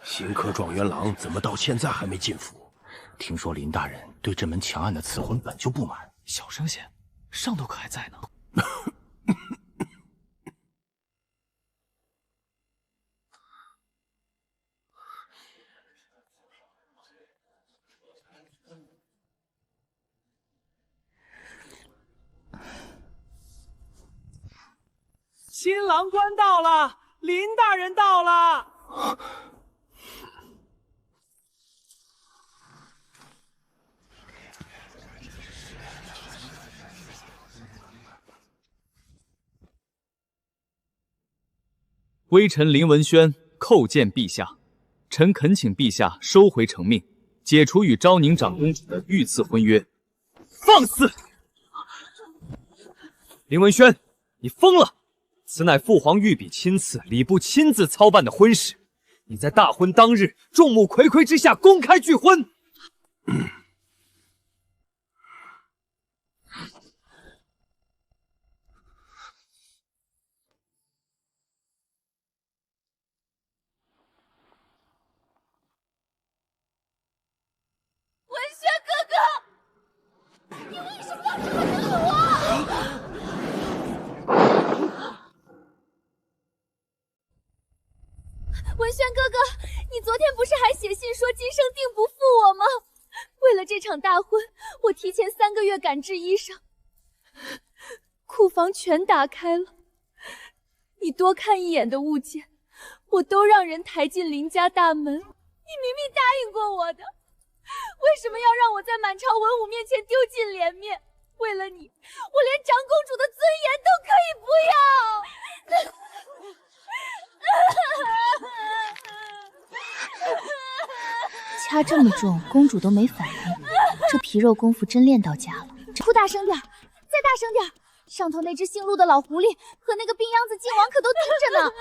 新科状元郎怎么到现在还没进府？听说林大人对这门强案的赐婚本就不满。小声些，上头可还在呢。新郎官到了，林大人到了。微臣林文轩叩见陛下，臣恳请陛下收回成命，解除与昭宁长公主的御赐婚约。放肆！林文轩，你疯了！此乃父皇御笔亲赐、礼部亲自操办的婚事，你在大婚当日，众目睽睽之下公开拒婚。文轩哥哥，你为什么要这么对我？文轩哥哥，你昨天不是还写信说今生定不负我吗？为了这场大婚，我提前3个月赶制衣裳，库房全打开了。你多看一眼的物件，我都让人抬进林家大门。你明明答应过我的，为什么要让我在满朝文武面前丢尽脸面？为了你，我连长公主的尊严都可以不要。掐这么重，公主都没反应，这皮肉功夫真练到家了。哭大声点，再大声点！上头那只姓陆的老狐狸和那个病秧子靖王可都哼！盯着呢。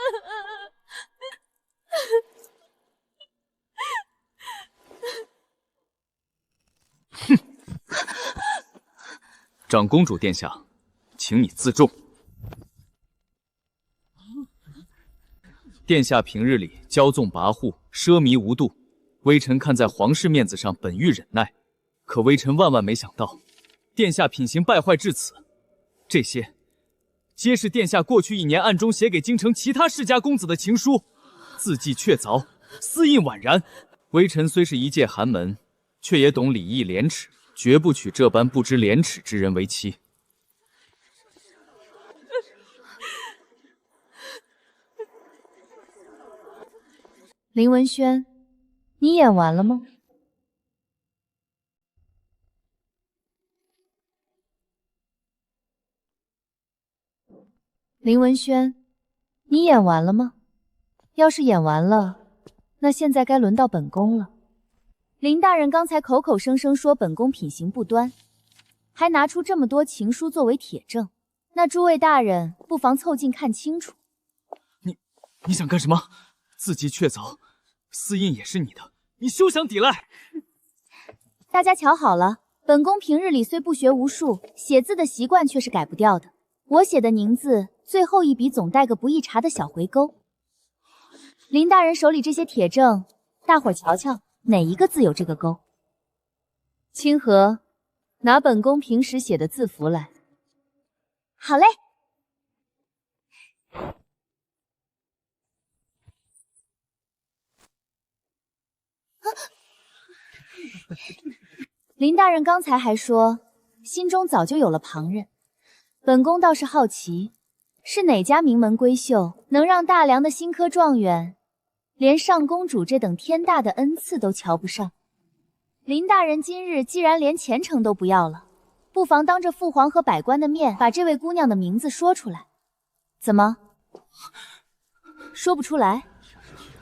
长公主殿下，请你自重。殿下平日里骄纵跋扈，奢靡无度，微臣看在皇室面子上，本欲忍耐。可微臣万万没想到，殿下品行败坏至此。这些，皆是殿下过去1年暗中写给京城其他世家公子的情书，字迹确凿，丝印宛然。微臣虽是一介寒门，却也懂礼义廉耻，绝不娶这般不知廉耻之人为妻。林文轩，你演完了吗？林文轩，你演完了吗？要是演完了，那现在该轮到本宫了。林大人刚才口口声声说本宫品行不端，还拿出这么多情书作为铁证，那诸位大人不妨凑近看清楚。你想干什么？字迹确凿，丝印也是你的，你休想抵赖！大家瞧好了，本宫平日里虽不学无术，写字的习惯却是改不掉的。我写的宁字最后一笔总带个不易查的小回勾。林大人手里这些铁证，大伙儿瞧瞧，哪一个字有这个勾？清河，拿本宫平时写的字符来。好嘞。林大人刚才还说，心中早就有了旁人。本宫倒是好奇，是哪家名门闺秀能让大梁的新科状元连上公主这等天大的恩赐都瞧不上？林大人今日既然连前程都不要了，不妨当着父皇和百官的面把这位姑娘的名字说出来。怎么，说不出来？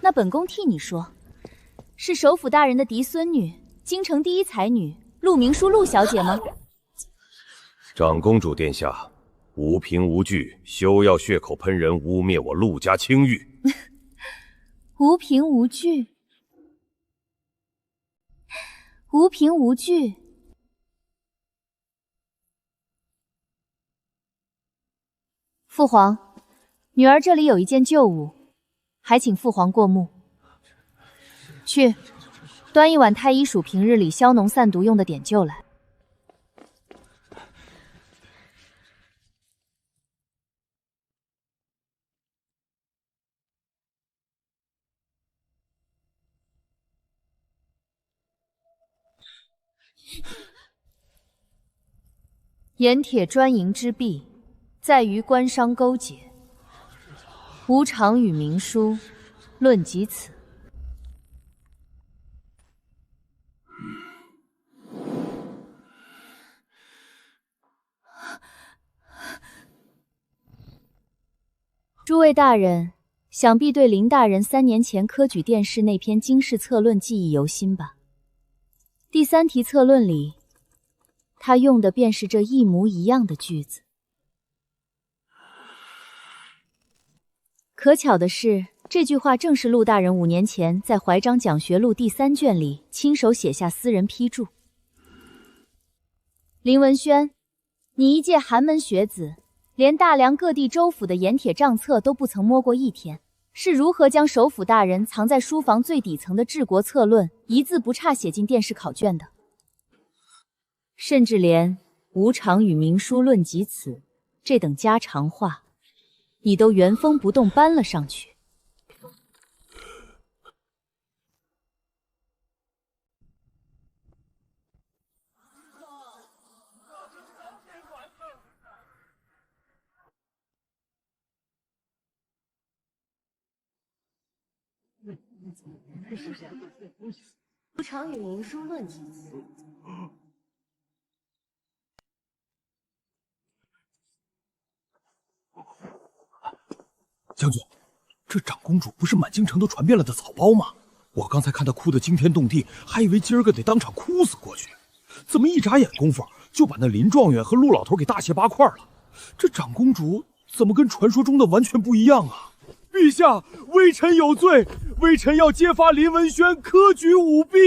那本宫替你说，是首辅大人的嫡孙女，京城第一才女陆明淑陆小姐吗？长公主殿下，无凭无据，休要血口喷人，污蔑我陆家清誉。无凭无据，无凭无据。父皇，女儿这里有一件旧物，还请父皇过目。去，端一碗太医署平日里消脓散毒用的碘灸来。盐铁专营之弊，在于官商勾结。无常与明书，论及此。诸位大人，想必对林大人3年前科举殿试那篇经世策论记忆犹新吧？第3题策论里，他用的便是这一模一样的句子。可巧的是，这句话正是陆大人5年前在怀章讲学录第3卷里亲手写下私人批注。林文轩，你一介寒门学子，连大梁各地州府的盐铁账册都不曾摸过一天，是如何将首府大人藏在书房最底层的治国策论一字不差写进殿试考卷的？甚至连无常与明书论及此这等家常话，你都原封不动搬了上去。无常与明书论及此。将军，这长公主不是满京城都传遍了的草包吗？我刚才看她哭得惊天动地，还以为今儿个得当场哭死过去，怎么一眨眼功夫就把那林状元和陆老头给大卸八块了？这长公主怎么跟传说中的完全不一样啊？陛下，微臣有罪，微臣要揭发林文轩科举舞弊。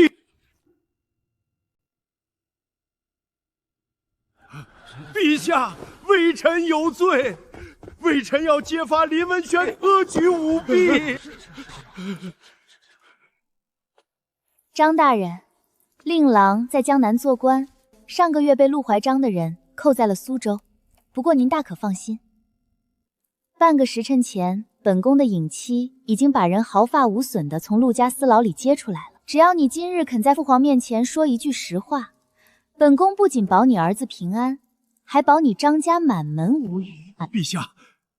陛下，微臣有罪，微臣要揭发林文轩科举舞弊。张大人，令郎在江南做官，上个月被陆怀章的人扣在了苏州。不过您大可放心，半个时辰前，本宫的隐妻已经把人毫发无损地从陆家私牢里接出来了。只要你今日肯在父皇面前说一句实话，本宫不仅保你儿子平安，还保你张家满门无虞。陛下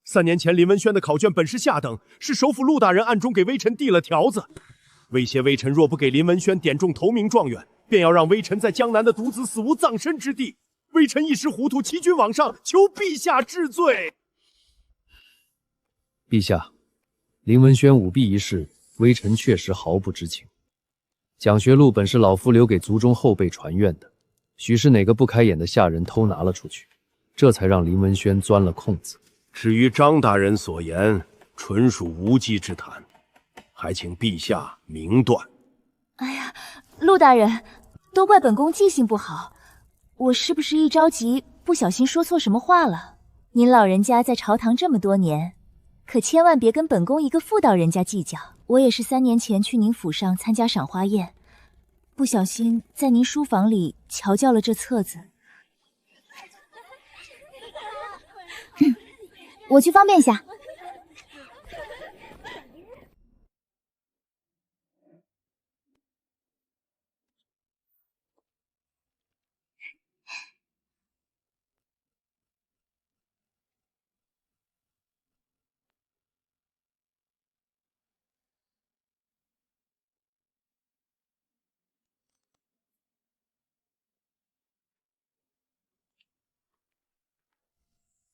，3年前林文轩的考卷本是下等，是首辅陆大人暗中给微臣递了条子，威胁微臣若不给林文轩点中头名状元，便要让微臣在江南的独子死无葬身之地。微臣一时糊涂，欺君罔上，求陛下治罪。陛下，林文轩舞弊一事，微臣确实毫不知情。讲学录本是老夫留给族中后辈传阅的，许是哪个不开眼的下人偷拿了出去，这才让林文轩钻了空子。至于张大人所言，纯属无稽之谈，还请陛下明断。哎呀，陆大人，都怪本宫记性不好，我是不是一着急不小心说错什么话了？您老人家在朝堂这么多年，可千万别跟本宫一个妇道人家计较。我也是3年前去您府上参加赏花宴，不小心在您书房里瞧教了这册子。我去方便下。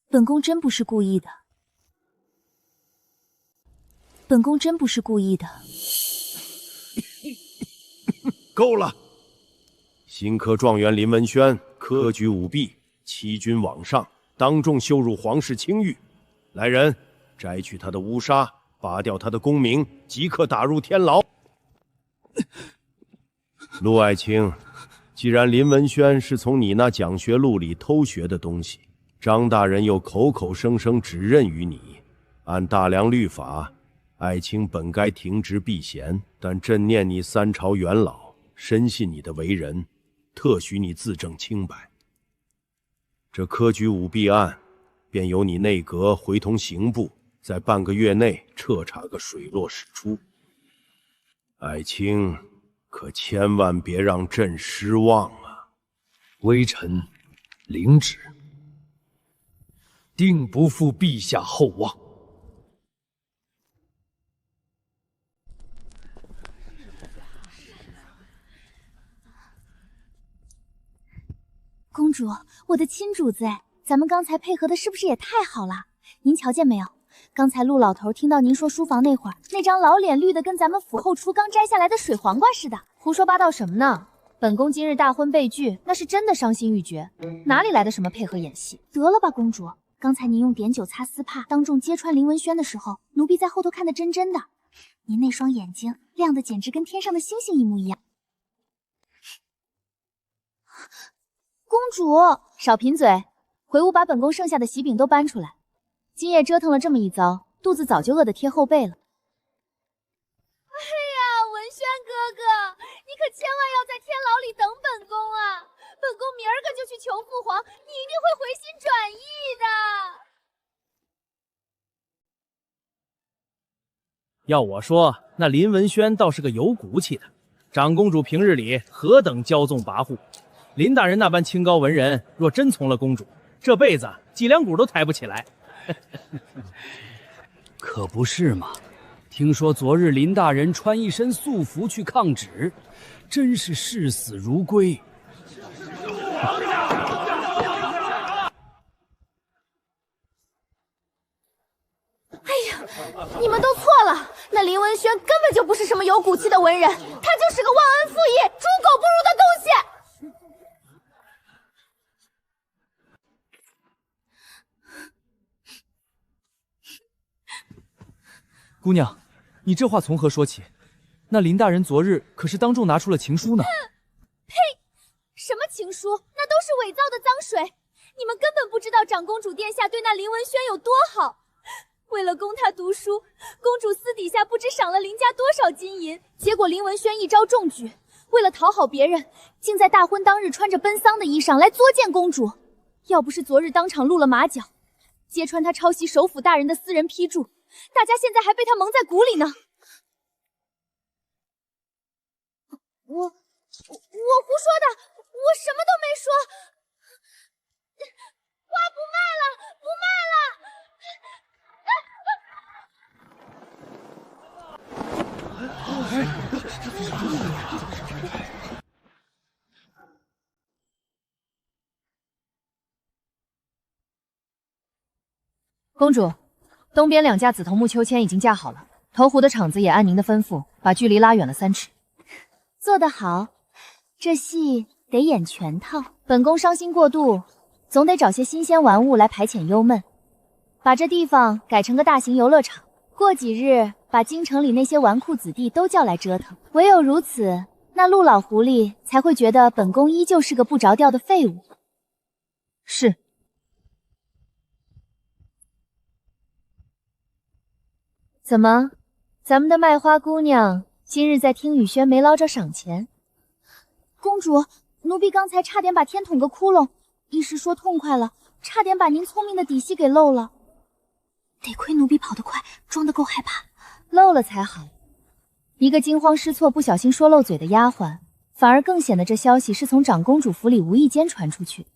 本宫真不是故意的，本宫真不是故意的。够了！新科状元林文轩科举舞弊，欺君罔上，当众羞辱皇室清誉。来人，摘去他的乌纱，拔掉他的功名，即刻打入天牢。陆爱卿，既然林文轩是从你那讲学录里偷学的东西，张大人又口口声声指认于你，按大梁律法，爱卿本该停职避嫌，但朕念你三朝元老，深信你的为人，特许你自证清白。这科举舞弊案，便由你内阁回同刑部，在半个月内彻查个水落石出。爱卿可千万别让朕失望啊！微臣领旨，定不负陛下厚望。公主，我的亲主子哎，咱们刚才配合的是不是也太好了？您瞧见没有？刚才陆老头听到您说书房那会儿，那张老脸绿的跟咱们府后厨刚摘下来的水黄瓜似的。胡说八道什么呢？本宫今日大婚被拒，那是真的伤心欲绝，哪里来的什么配合演戏？得了吧，公主，刚才您用碘酒擦丝帕，当众揭穿林文轩的时候，奴婢在后头看得真真的。您那双眼睛亮的简直跟天上的星星一模一样。公主，少贫嘴，回屋把本宫剩下的喜饼都搬出来。今夜折腾了这么一遭，肚子早就饿得贴后背了。哎呀，文轩哥哥，你可千万要在天牢里等本宫啊！本宫明儿个就去求父皇，你一定会回心转意的。要我说，那林文轩倒是个有骨气的。长公主平日里何等骄纵跋扈，林大人那般清高文人，若真从了公主，这辈子脊梁骨都抬不起来。可不是嘛！听说昨日林大人穿一身素服去抗旨，真是视死如归。哎呀，你们都错了，那林文轩根本就不是什么有骨气的文人，他就是个忘恩负义、猪狗不如的东西。姑娘，你这话从何说起？那林大人昨日可是当众拿出了情书呢。呸！什么情书？那都是伪造的脏水！你们根本不知道长公主殿下对那林文轩有多好。为了供他读书，公主私底下不知赏了林家多少金银，结果林文轩一招中举，为了讨好别人，竟在大婚当日穿着奔丧的衣裳来作践公主。要不是昨日当场露了马脚，揭穿他抄袭首府大人的私人批注，大家现在还被他蒙在鼓里呢。我胡说的，我什么都没说。花不卖了，不卖了。公主，东边2架紫藤木秋千已经架好了，投壶的场子也按您的吩咐，把距离拉远了3尺。做得好，这戏得演全套。本宫伤心过度，总得找些新鲜玩物来排遣忧闷，把这地方改成个大型游乐场。过几日，把京城里那些纨绔子弟都叫来折腾。唯有如此，那陆老狐狸才会觉得本宫依旧是个不着调的废物。是。怎么，咱们的卖花姑娘今日在听雨轩没捞着赏钱？公主，奴婢刚才差点把天捅个窟窿，一时说痛快了，差点把您聪明的底细给漏了。得亏奴婢跑得快，装得够害怕，漏了才好。一个惊慌失措、不小心说漏嘴的丫鬟，反而更显得这消息是从长公主府里无意间传出去，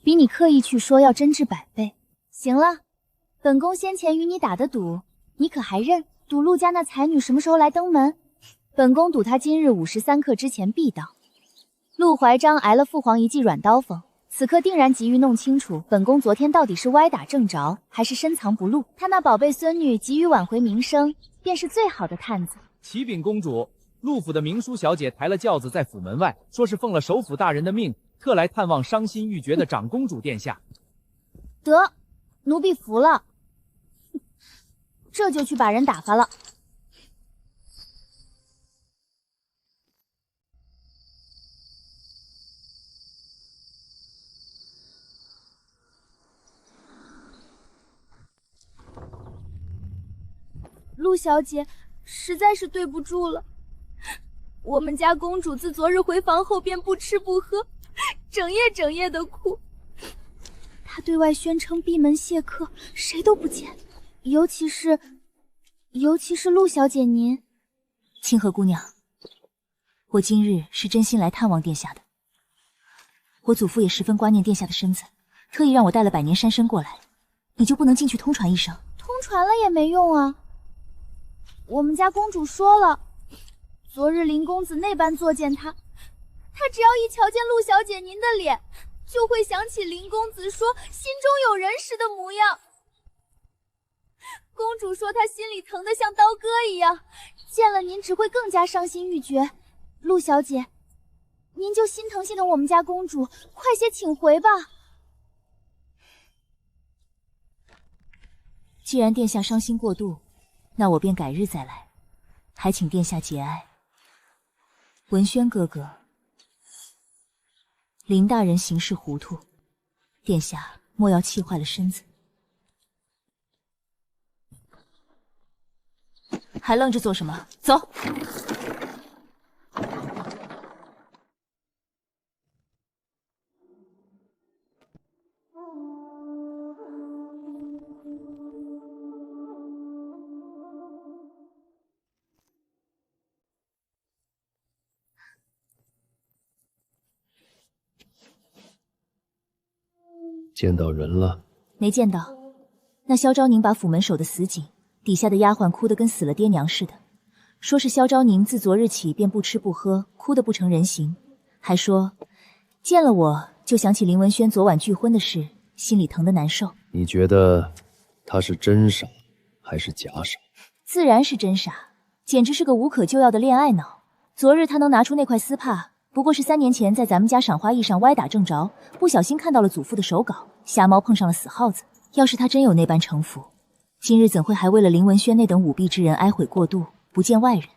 比你刻意去说要真挚100倍。行了，本宫先前与你打的赌，你可还认？赌陆家那才女什么时候来登门？本宫赌她今日午时3刻之前必到。陆怀章挨了父皇一记软刀锋，此刻定然急于弄清楚本宫昨天到底是歪打正着，还是深藏不露。他那宝贝孙女急于挽回名声，便是最好的探子。启禀公主，陆府的明淑小姐抬了轿子在府门外，说是奉了首府大人的命，特来探望伤心欲绝的长公主殿下。得，奴婢服了。这就去把人打发了。陆小姐，实在是对不住了。我们家公主自昨日回房后便不吃不喝，整夜的哭。她对外宣称闭门谢客，谁都不见，尤其是陆小姐您。清河姑娘，我今日是真心来探望殿下的。我祖父也十分挂念殿下的身子，特意让我带了百年山参过来。你就不能进去通传一声？通传了也没用啊。我们家公主说了，昨日林公子那般作践她，她只要一瞧见陆小姐您的脸，就会想起林公子说心中有人时的模样。公主说她心里疼得像刀割一样，见了您只会更加伤心欲绝。陆小姐，您就心疼我们家公主，快些请回吧。既然殿下伤心过度，那我便改日再来，还请殿下节哀。文轩哥哥，林大人行事糊涂，殿下莫要气坏了身子。还愣着做什么？走！见到人了？没见到。那萧昭宁把府门守得死紧，底下的丫鬟哭得跟死了爹娘似的，说是萧昭宁自昨日起便不吃不喝，哭得不成人形，还说见了我就想起林文轩昨晚拒婚的事，心里疼得难受。你觉得他是真傻还是假傻？自然是真傻，简直是个无可救药的恋爱脑。昨日他能拿出那块丝帕，不过是3年前在咱们家赏花艺上歪打正着，不小心看到了祖父的手稿，瞎猫碰上了死耗子。要是他真有那般城府，今日怎会还为了林文轩那等舞弊之人哀悔过度，不见外人？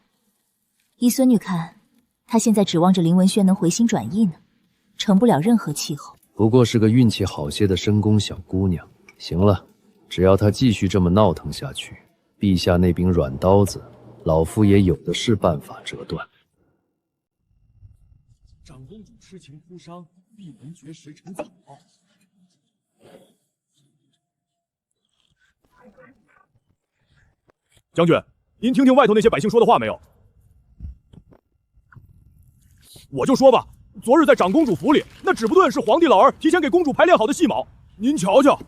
依孙女看，他现在指望着林文轩能回心转意呢，成不了任何气候。不过是个运气好些的深宫小姑娘。行了，只要她继续这么闹腾下去，陛下那柄软刀子，老夫也有的是办法折断。长公主痴情哭伤，闭门绝食陈草包。将军，您听听外头那些百姓说的话没有？我就说吧，昨日在长公主府里，那指不顿是皇帝老儿提前给公主排练好的戏码。您瞧瞧，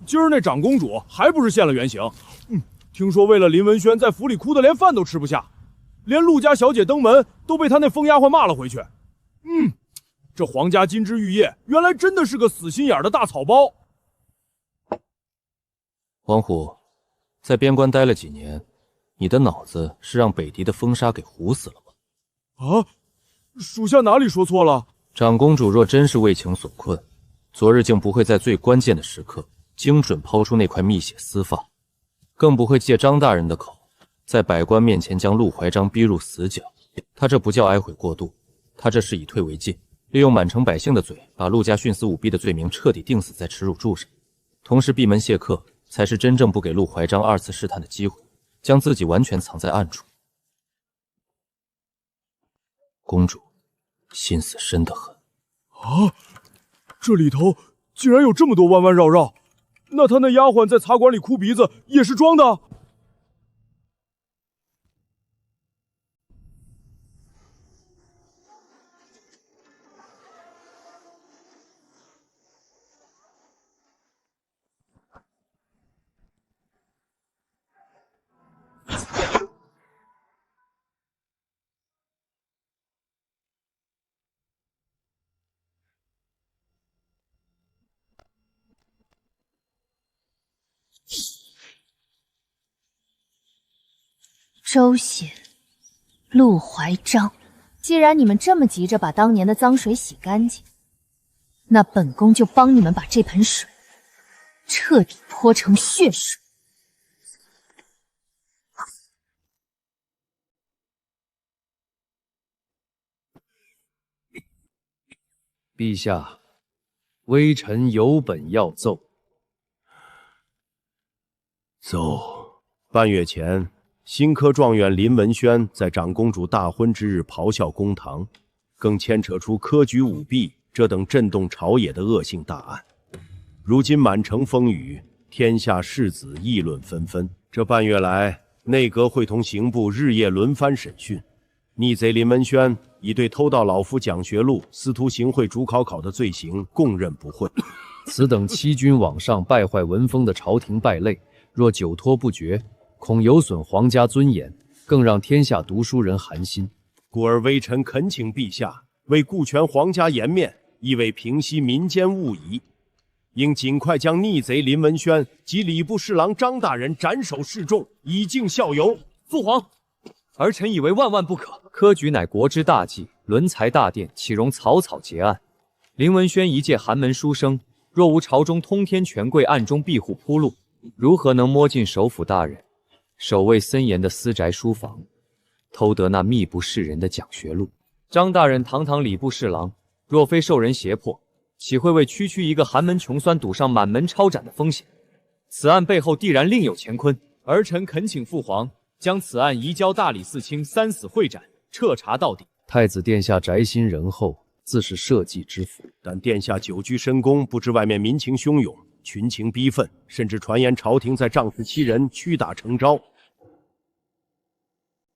今儿那长公主还不是现了原形？听说为了林文轩，在府里哭得连饭都吃不下，连陆家小姐登门都被他那疯丫鬟骂了回去。这皇家金枝玉叶，原来真的是个死心眼的大草包。王虎，在边关待了几年，你的脑子是让北狄的风沙给唬死了吗？属下哪里说错了？长公主若真是为情所困，昨日竟不会在最关键的时刻精准抛出那块蜜血丝发，更不会借张大人的口，在百官面前将陆怀章逼入死角。他这不叫哀悔过度，他这是以退为进，利用满城百姓的嘴，把陆家徇私舞弊的罪名彻底钉死在耻辱柱上。同时闭门谢客，才是真正不给陆怀章2次试探的机会，将自己完全藏在暗处。公主心思深得很。这里头竟然有这么多弯弯绕绕，那他那丫鬟在茶馆里哭鼻子也是装的？周显、陆怀章，既然你们这么急着把当年的脏水洗干净，那本宫就帮你们把这盆水彻底泼成血水。陛下，微臣有本要奏。奏。半月前，新科状元林文轩在长公主大婚之日咆哮公堂，更牵扯出科举舞弊这等震动朝野的恶性大案。如今满城风雨，天下士子议论纷纷。这半月来，内阁会同刑部日夜轮番审讯，逆贼林文轩已对偷盗老夫讲学录、司徒行贿主考的罪行供认不讳。此等欺君罔上、败坏文风的朝廷败类，若久拖不决，恐有损皇家尊严，更让天下读书人寒心。故而微臣恳请陛下为顾全皇家颜面，亦为平息民间误疑，应尽快将逆贼林文轩及礼部侍郎张大人斩首示众，以儆效尤。父皇，儿臣以为万万不可。科举乃国之大计，伦才大典，岂容草草结案？林文轩一介寒门书生，若无朝中通天权贵暗中庇护铺路，如何能摸进首辅大人守卫森严的私宅书房，偷得那秘不示人的讲学录？张大人堂堂礼部侍郎，若非受人胁迫，岂会为区区一个寒门穷酸赌上满门抄斩的风险？此案背后必然另有乾坤。儿臣恳请父皇将此案移交大理寺卿三死会斩，彻查到底。太子殿下宅心仁厚，自是社稷之福。但殿下久居深宫，不知外面民情汹涌，群情逼愤，甚至传言朝廷在仗势欺人，屈打成招。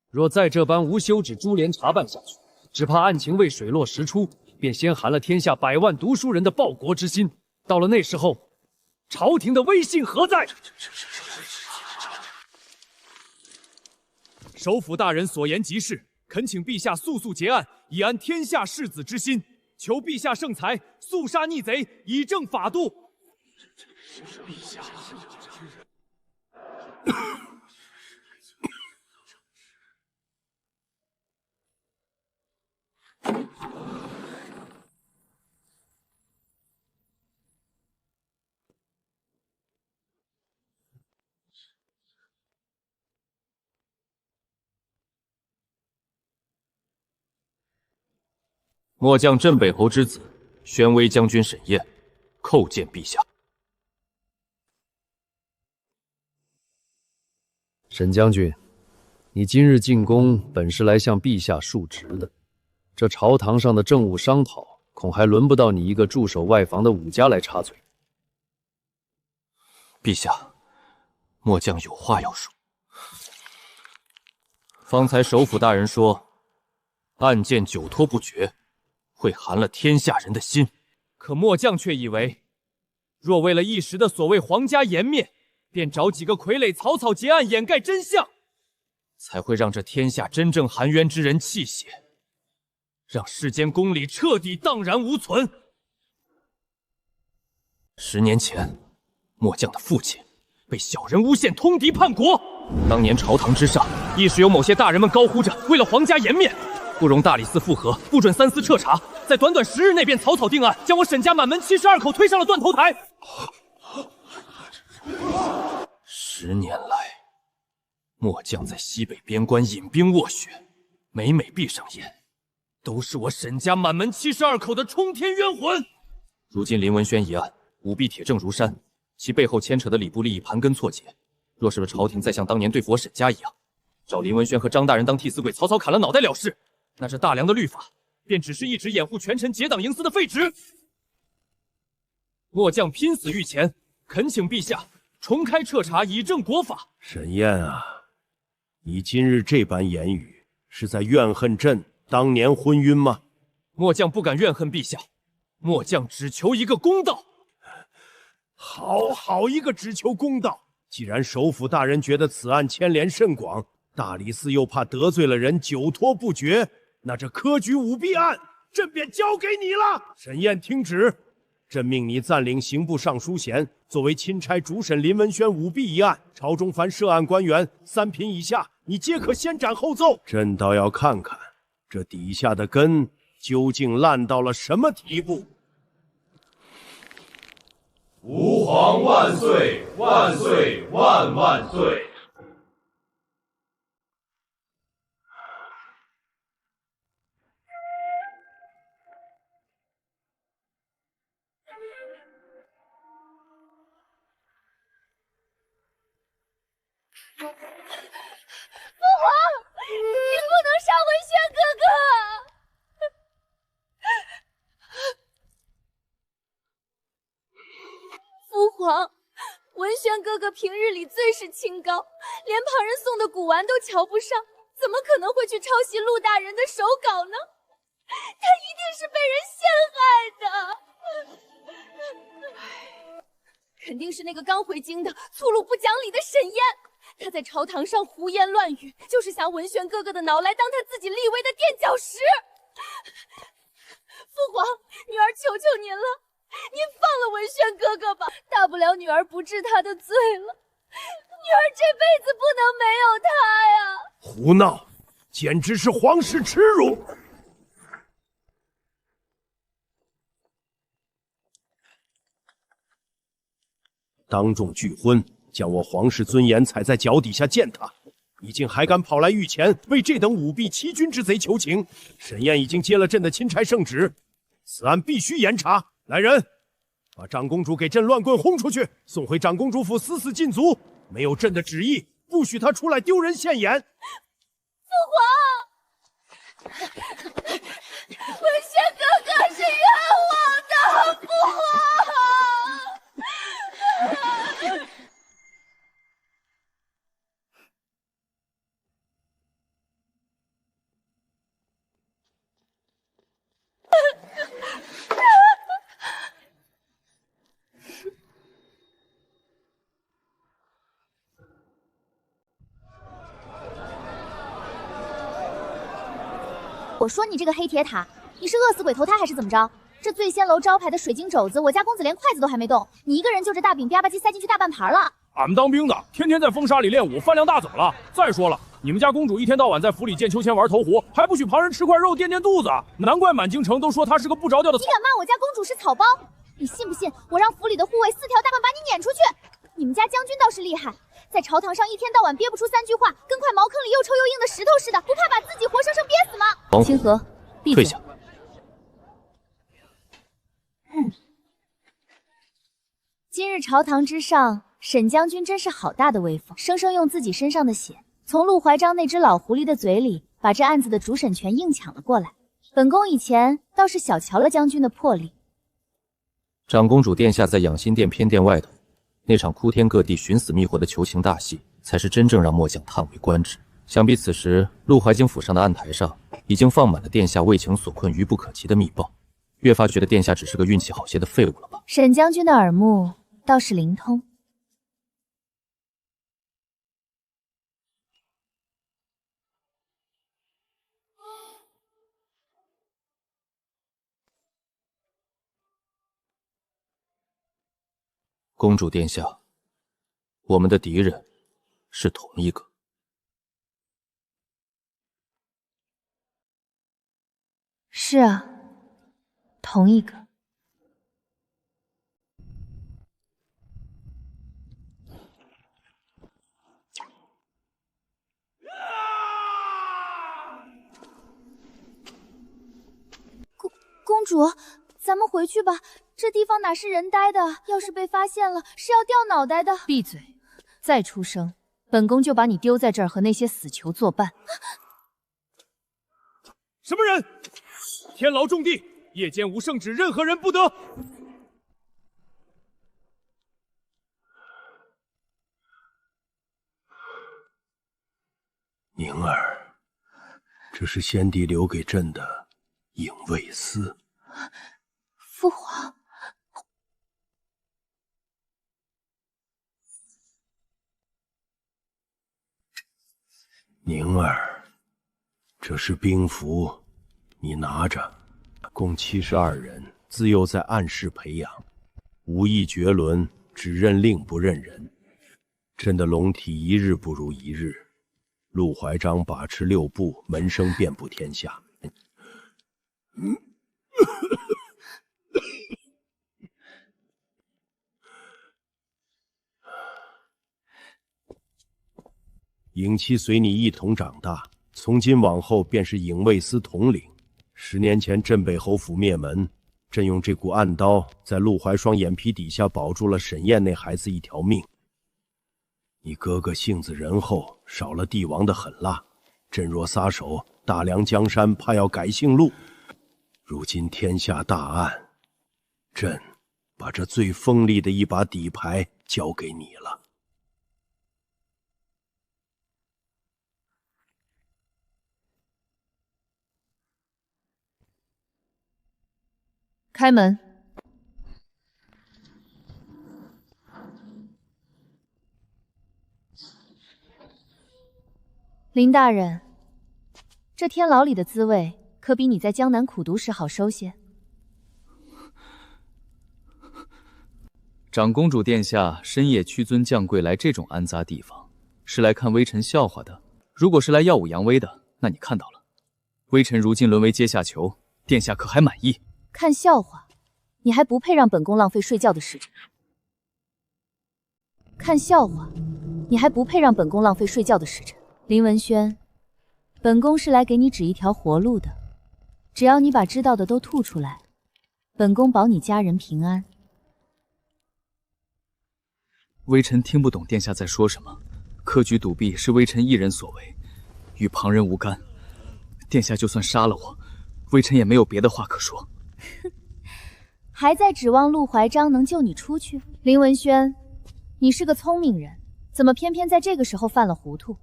若再这般无休止株连查办下去，只怕案情未水落石出，便先寒了天下百万读书人的报国之心。到了那时候，朝廷的威信何在？首辅大人所言极是，恳请陛下速速结案，以安天下士子之心。求陛下圣裁，速杀逆贼，以正法度。陛下。末将镇北侯之子，宣威将军沈燕，叩见陛下。沈将军，你今日进宫，本是来向陛下述职的。这朝堂上的政务商讨，恐还轮不到你一个驻守外防的武家来插嘴。陛下，末将有话要说。方才首辅大人说，案件久拖不决，会寒了天下人的心。可末将却以为，若为了一时的所谓皇家颜面，便找几个傀儡草草结案，掩盖真相，才会让这天下真正含冤之人泣血，让世间公理彻底荡然无存。10年前，末将的父亲被小人诬陷通敌叛国，当年朝堂之上，亦是有某些大人们高呼着为了皇家颜面，不容大理寺复核，不准三司彻查，在短短10日内便草草定案，将我沈家满门72口推上了断头台。10年来，末将在西北边关引兵斡旋，每闭上眼，都是我沈家满门72口的冲天冤魂。如今林文轩一案，舞弊铁证如山，其背后牵扯的礼部利益盘根错节。若是朝廷再像当年对付我沈家一样，找林文轩和张大人当替死鬼，草草砍了脑袋了事，那这大梁的律法便只是一直掩护权臣结党营私的废纸。末将拼死御前，恳请陛下重开彻查，以正国法。沈燕啊，你今日这般言语，是在怨恨朕当年昏晕吗？末将不敢怨恨陛下，末将只求一个公道。好一个只求公道！既然首辅大人觉得此案牵连甚广，大理寺又怕得罪了人，久拖不决，那这科举舞弊案，朕便交给你了。沈燕，听旨，朕命你暂领刑部尚书衔，作为钦差主审林文轩舞弊一案。朝中凡涉案官员3品以下，你皆可先斩后奏。朕倒要看看这底下的根究竟烂到了什么地步。吾皇万岁！万岁！万万岁！皇，文轩哥哥平日里最是清高，连旁人送的古玩都瞧不上，怎么可能会去抄袭陆大人的手稿呢？他一定是被人陷害的。肯定是那个刚回京的粗鲁不讲理的沈燕，他在朝堂上胡言乱语，就是想文轩哥哥的脑来当他自己立威的垫脚石。父皇，女儿求求您了，您放了文轩哥哥吧，大不了女儿不治他的罪了。女儿这辈子不能没有他呀！胡闹，简直是皇室耻辱！当众拒婚，将我皇室尊严踩在脚底下践踏，你竟还敢跑来御前为这等舞弊欺君之贼求情！沈燕已经接了朕的钦差圣旨，此案必须严查。来人，把长公主给朕乱棍轰出去，送回长公主府死死禁足。没有朕的旨意，不许她出来丢人现眼。父皇，文轩哥哥是冤枉的，父皇。我说你这个黑铁塔，你是饿死鬼投胎还是怎么着？这醉仙楼招牌的水晶肘子，我家公子连筷子都还没动，你一个人就这大饼吧唧塞进去大半盘了。俺们当兵的天天在风沙里练武，饭量大怎么了？再说了，你们家公主一天到晚在府里见秋千玩投壶，还不许旁人吃块肉垫垫肚子，难怪满京城都说她是个不着调的。你敢骂我家公主是草包？你信不信我让府里的护卫4条大棍把你撵出去？你们家将军倒是厉害，在朝堂上一天到晚憋不出3句话，跟块茅坑里又臭又硬的石头似的，不怕把自己活生生憋死吗？清河，闭嘴。退下。今日朝堂之上，沈将军真是好大的威风，生生用自己身上的血，从陆怀章那只老狐狸的嘴里把这案子的主审权硬抢了过来。本宫以前倒是小瞧了将军的魄力。长公主殿下在养心殿偏殿外头，那场哭天各地、寻死觅活的求情大戏，才是真正让末将叹为观止。想必此时陆怀京府上的案台上，已经放满了殿下为情所困、愚不可及的密报，越发觉得殿下只是个运气好些的废物了吧？沈将军的耳目倒是灵通。公主殿下，我们的敌人是同一个。是啊，同一个。公主，咱们回去吧。这地方哪是人待的？要是被发现了，是要掉脑袋的。闭嘴！再出声，本宫就把你丢在这儿和那些死囚作伴。什么人？天牢重地，夜间无圣旨，任何人不得。宁儿，这是先帝留给朕的影卫丝。父皇。宁儿，这是兵符，你拿着，共72人，自幼在暗室培养，武艺绝伦，只认令不认人。朕的龙体一日不如一日，陆怀章把持6部，门生遍布天下。影妻随你一同长大，从今往后便是影卫司统领。10年前镇北侯府灭门，朕用这股暗刀在陆怀霜眼皮底下保住了沈燕那孩子一条命。你哥哥性子仁厚，少了帝王的狠辣，朕若撒手，大梁江山怕要改姓陆。如今天下大案，朕把这最锋利的一把底牌交给你了。开门。林大人，这天牢里的滋味可比你在江南苦读时好受些。长公主殿下深夜屈尊降贵来这种安杂地方，是来看微臣笑话的。如果是来耀武扬威的，那你看到了，微臣如今沦为阶下囚，殿下可还满意？看笑话，你还不配让本宫浪费睡觉的时辰。看笑话，你还不配让本宫浪费睡觉的时辰。林文轩，本宫是来给你指一条活路的，只要你把知道的都吐出来，本宫保你家人平安。微臣听不懂殿下在说什么，科举赌币是微臣一人所为，与旁人无干。殿下就算杀了我，微臣也没有别的话可说。还在指望陆怀章能救你出去？林文轩，你是个聪明人，怎么偏偏在这个时候犯了糊涂？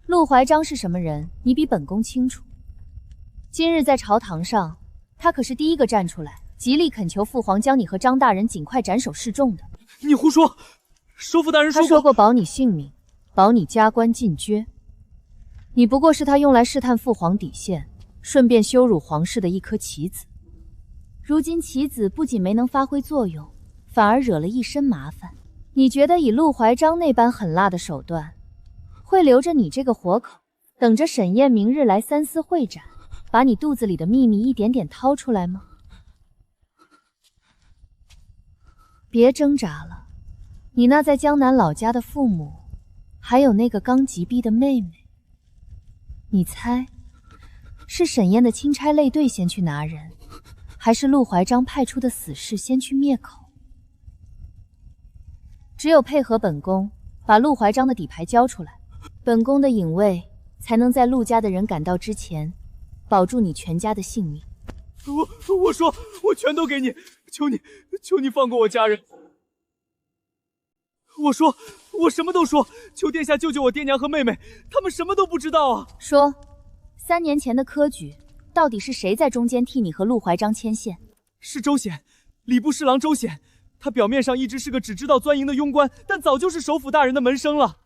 陆怀章是什么人，你比本宫清楚。今日在朝堂上，他可是第一个站出来，极力恳求父皇将你和张大人尽快斩首示众的。你胡说！首府大人他说过保你性命，保你加官进爵。你不过是他用来试探父皇底线，顺便羞辱皇室的一颗棋子。如今棋子不仅没能发挥作用，反而惹了一身麻烦。你觉得以陆怀章那般狠辣的手段，会留着你这个活口，等着沈宴明日来三司会斩，把你肚子里的秘密一点点掏出来吗？别挣扎了。你那在江南老家的父母，还有那个刚及逼的妹妹，你猜，是沈宴的钦差类队先去拿人，还是陆怀章派出的死士先去灭口？只有配合本宫，把陆怀章的底牌交出来，本宫的影卫才能在陆家的人赶到之前，保住你全家的性命。我说，我全都给你，求你放过我家人。我说，我什么都说，求殿下救救我爹娘和妹妹，他们什么都不知道啊！说，3年前的科举，到底是谁在中间替你和陆怀章牵线？是周显，礼部侍郎周显。他表面上一直是个只知道钻营的庸官，但早就是首府大人的门生了。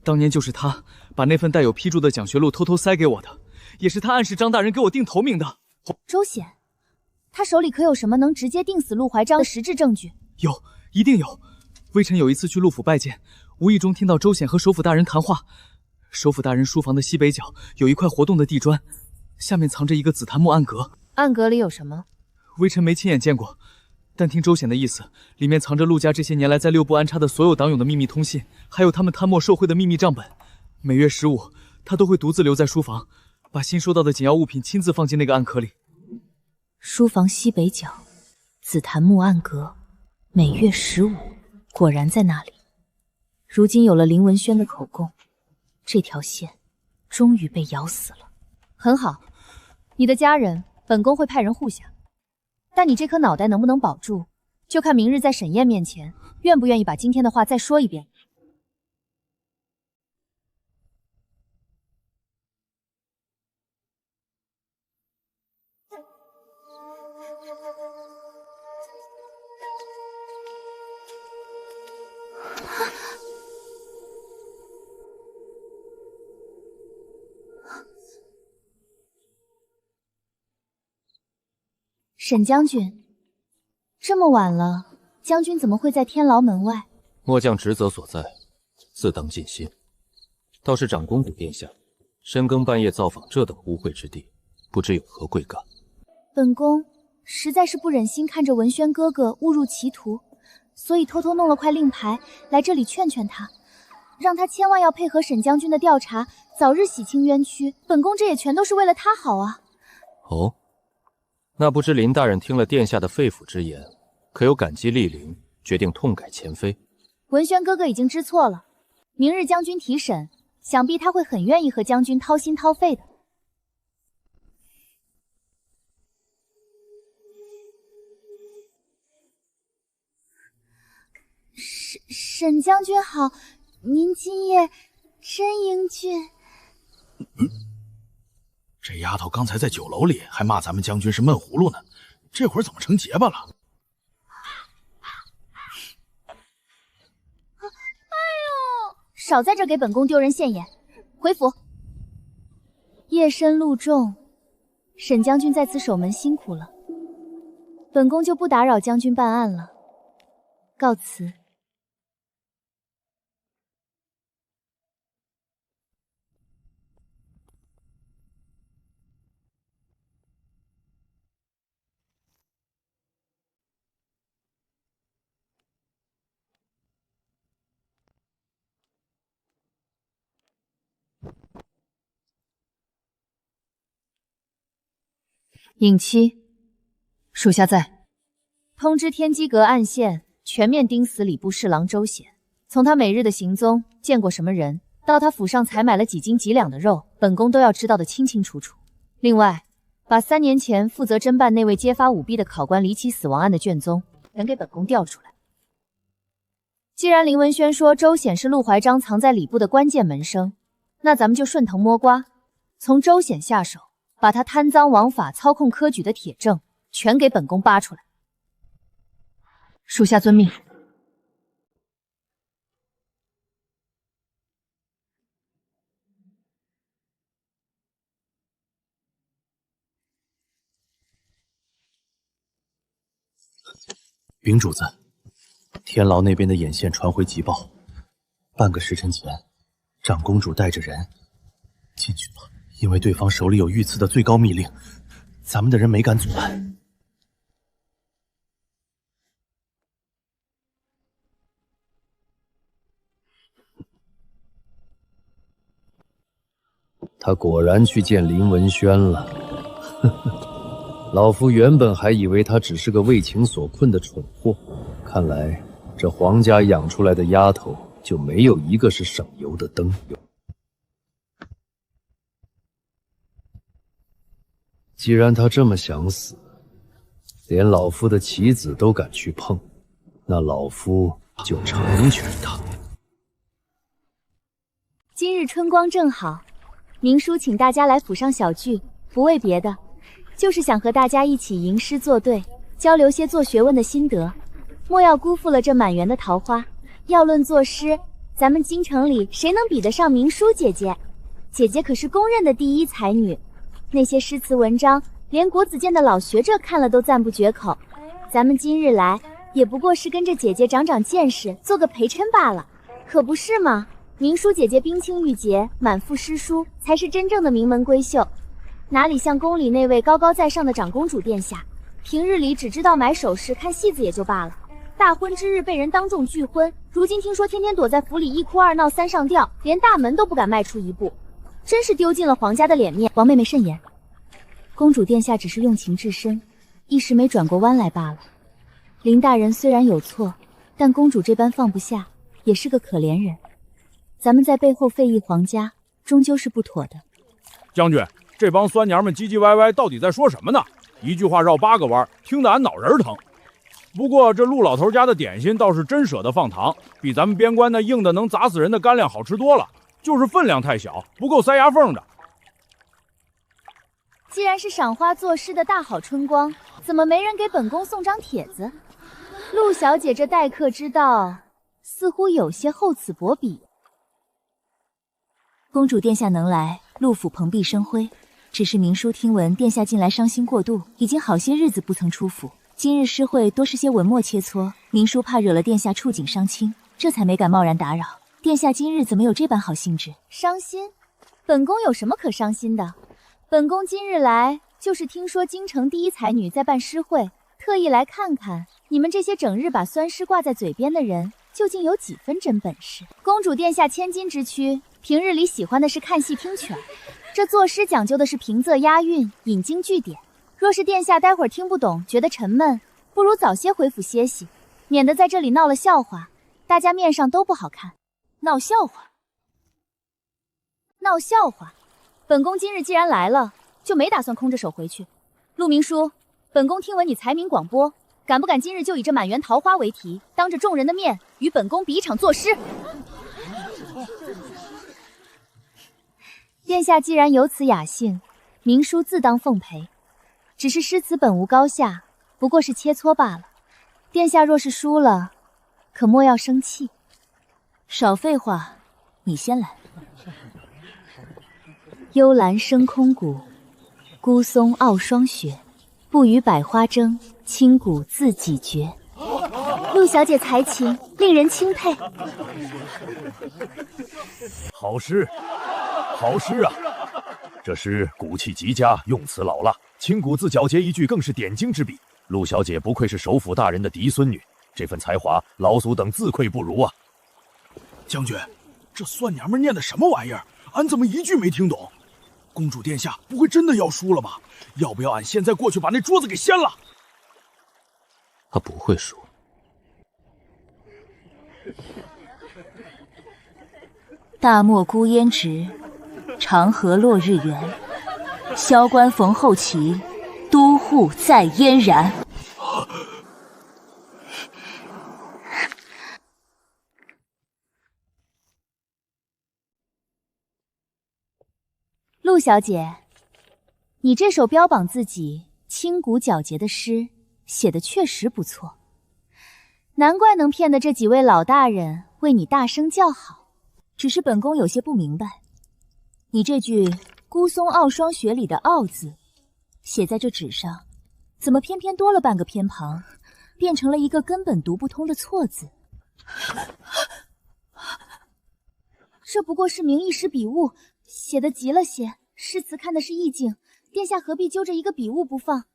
当年就是他把那份带有批注的奖学录偷偷塞给我的，也是他暗示张大人给我定头名的。周显，他手里可有什么能直接定死陆怀章的实质证据？有，一定有。微臣有一次去陆府拜见，无意中听到周显和首府大人谈话。首府大人书房的西北角有一块活动的地砖，下面藏着一个紫檀木暗格。暗格里有什么？微臣没亲眼见过，但听周显的意思，里面藏着陆家这些年来在六部安插的所有党勇的秘密通信，还有他们贪墨受贿的秘密账本。每月15，他都会独自留在书房，把新收到的紧要物品亲自放进那个暗壳里。书房西北角，紫檀木暗格，每月15，果然在那里。如今有了林文轩的口供，这条线终于被咬死了。很好，你的家人，本宫会派人护下。但你这颗脑袋能不能保住，就看明日在沈宴面前，愿不愿意把今天的话再说一遍。沈将军，这么晚了，将军怎么会在天牢门外？末将职责所在，自当尽心。倒是长公主殿下，深更半夜造访这等污秽之地，不知有何贵干？本宫实在是不忍心看着文轩哥哥误入歧途，所以偷偷弄了块令牌来这里劝劝他，让他千万要配合沈将军的调查，早日洗清冤屈。本宫这也全都是为了他好啊。哦。那不知林大人听了殿下的肺腑之言，可有感激莅临，决定痛改前非？文轩哥哥已经知错了，明日将军提审，想必他会很愿意和将军掏心掏肺的。沈将军好，您今夜真英俊。这丫头刚才在酒楼里还骂咱们将军是闷葫芦呢，这会儿怎么成结巴了？哎呦！少在这给本宫丢人现眼，回府。夜深路重，沈将军在此守门辛苦了，本宫就不打扰将军办案了，告辞。尹七，属下在。通知天机阁暗线，全面盯死礼部侍郎周显。从他每日的行踪，见过什么人，到他府上采买了几斤几两的肉，本宫都要知道得清清楚楚。另外，把3年前负责侦办那位揭发舞弊的考官离奇死亡案的卷宗全给本宫调出来。既然林文轩说周显是陆怀章藏在礼部的关键门生，那咱们就顺藤摸瓜，从周显下手。把他贪赃枉法、操控科举的铁证全给本宫扒出来。属下遵命。禀主子，天牢那边的眼线传回急报，半个时辰前，长公主带着人进去了。因为对方手里有御赐的最高密令，咱们的人没敢阻拦。他果然去见林文轩了。呵呵，老夫原本还以为他只是个为情所困的蠢货，看来这皇家养出来的丫头就没有一个是省油的灯。既然他这么想死，连老夫的棋子都敢去碰，那老夫就成全他。今日春光正好，明叔请大家来府上小聚，不为别的，就是想和大家一起吟诗作对，交流些做学问的心得。莫要辜负了这满园的桃花。要论作诗，咱们京城里谁能比得上明叔姐姐？姐姐可是公认的第一才女。那些诗词文章，连国子监的老学者看了都赞不绝口。咱们今日来，也不过是跟着姐姐长长见识，做个陪衬罢了，可不是吗？明叔姐姐冰清玉洁，满腹诗书，才是真正的名门闺秀，哪里像宫里那位高高在上的长公主殿下，平日里只知道买首饰、看戏子也就罢了，大婚之日被人当众拒婚，如今听说天天躲在府里一哭二闹三上吊，连大门都不敢迈出一步。真是丢尽了皇家的脸面。王妹妹慎言，公主殿下只是用情至深，一时没转过弯来罢了。林大人虽然有错，但公主这般放不下，也是个可怜人。咱们在背后废议皇家，终究是不妥的。将军，这帮酸娘们唧唧歪歪，到底在说什么呢？一句话绕8个弯，听得俺脑仁疼。不过这陆老头家的点心倒是真舍得放糖，比咱们边关那硬的能砸死人的干粮好吃多了。就是分量太小，不够塞牙缝的。既然是赏花作诗的大好春光，怎么没人给本宫送张帖子？陆小姐这待客之道，似乎有些厚此薄彼。公主殿下能来，陆府蓬荜生辉。只是明叔听闻殿下近来伤心过度，已经好些日子不曾出府。今日诗会多是些文墨切磋，明叔怕惹了殿下触景伤情，这才没敢贸然打扰。殿下今日怎么有这般好兴致？伤心？本宫有什么可伤心的？本宫今日来，就是听说京城第一才女在办诗会，特意来看看你们这些整日把酸诗挂在嘴边的人，究竟有几分真本事。公主殿下千金之躯，平日里喜欢的是看戏听曲儿，这作诗讲究的是平仄押韵，引经据典。若是殿下待会儿听不懂，觉得沉闷，不如早些回府歇息，免得在这里闹了笑话，大家面上都不好看。闹笑话？闹笑话？本宫今日既然来了，就没打算空着手回去。陆明书，本宫听闻你才名广播，敢不敢今日就以这满园桃花为题，当着众人的面与本宫比一场作诗？殿下既然有此雅兴，明书自当奉陪。只是诗词本无高下，不过是切磋罢了。殿下若是输了，可莫要生气。少废话，你先来。幽兰生空谷，孤松傲霜雪。不与百花争，清谷自己绝。陆小姐才情令人钦佩。好诗，好诗啊！这诗骨气极佳，用词老辣，清谷自皎洁一句更是点睛之笔。陆小姐不愧是首辅大人的嫡孙女，这份才华，老祖等自愧不如啊！将军，这酸娘们念的什么玩意儿？俺怎么一句没听懂？公主殿下不会真的要输了吧？要不要俺现在过去把那桌子给掀了？他不会输。大漠孤烟直，长河落日圆。萧关逢候骑，都护在燕然。陆小姐，你这首标榜自己清古皎洁的诗写得确实不错，难怪能骗得这几位老大人为你大声叫好。只是本宫有些不明白，你这句“孤松傲霜雪”里的“傲”字，写在这纸上，怎么偏偏多了半个偏旁，变成了一个根本读不通的错字？这不过是名一时笔误，写得急了些，诗词看的是意境，殿下何必揪着一个笔误不放？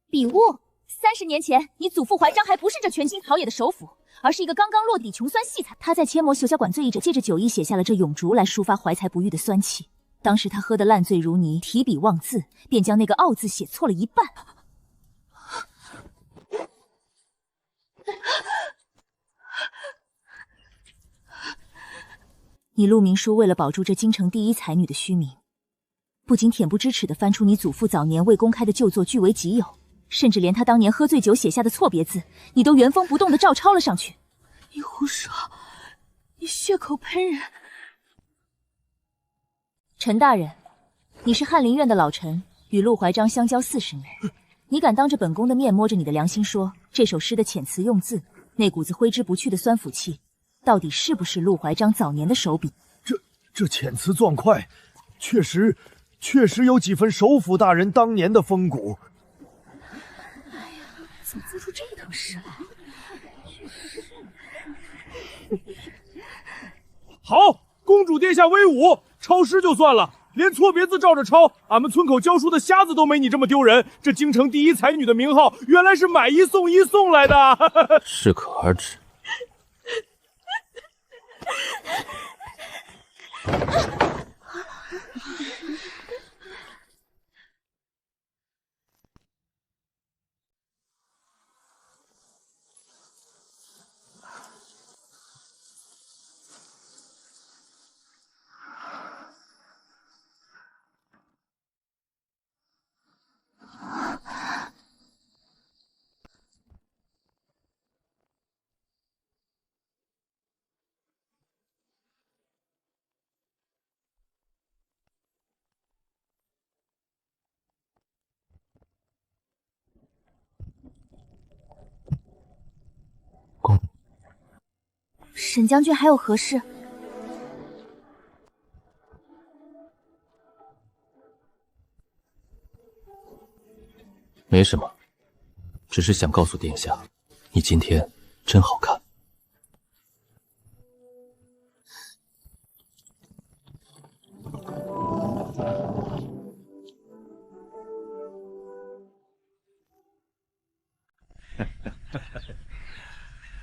笔误？30年前，你祖父怀章还不是这权倾朝野的首辅，而是一个刚刚落地穷酸细才。他在切磨手下管罪役者，借着酒意写下了这咏竹来抒发怀才不遇的酸气。当时他喝得烂醉如泥，提笔忘字，便将那个傲字写错了一半。你陆明书为了保住这京城第一才女的虚名，不仅恬不知耻地翻出你祖父早年未公开的旧作据为己有，甚至连他当年喝醉酒写下的错别字，你都原封不动地照抄了上去。你胡说！你血口喷人！陈大人，你是翰林院的老臣，与陆怀章相交40年，你敢当着本宫的面摸着你的良心说，这首诗的遣词用字，那股子挥之不去的酸腐气，到底是不是陆怀章早年的手笔？这遣词壮快，确实有几分首辅大人当年的风骨。哎呀，怎么做出这等诗来？好，公主殿下威武！抄诗就算了，连错别字照着抄，俺们村口教书的瞎子都没你这么丢人。这京城第一才女的名号，原来是买一送一送来的。适可而止。沈将军还有何事？没什么，只是想告诉殿下，你今天真好看。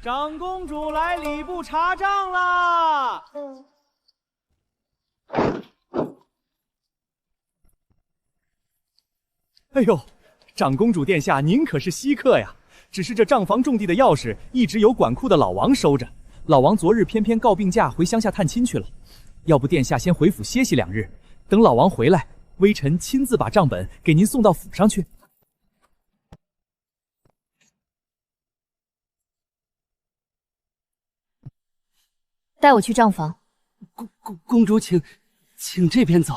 长公主来礼部查账啦！哎呦，长公主殿下，您可是稀客呀！只是这账房种地的钥匙一直由管库的老王收着，老王昨日偏偏告病假回乡下探亲去了。要不殿下先回府歇息2日，等老王回来，微臣亲自把账本给您送到府上去。带我去账房。公主，请这边走。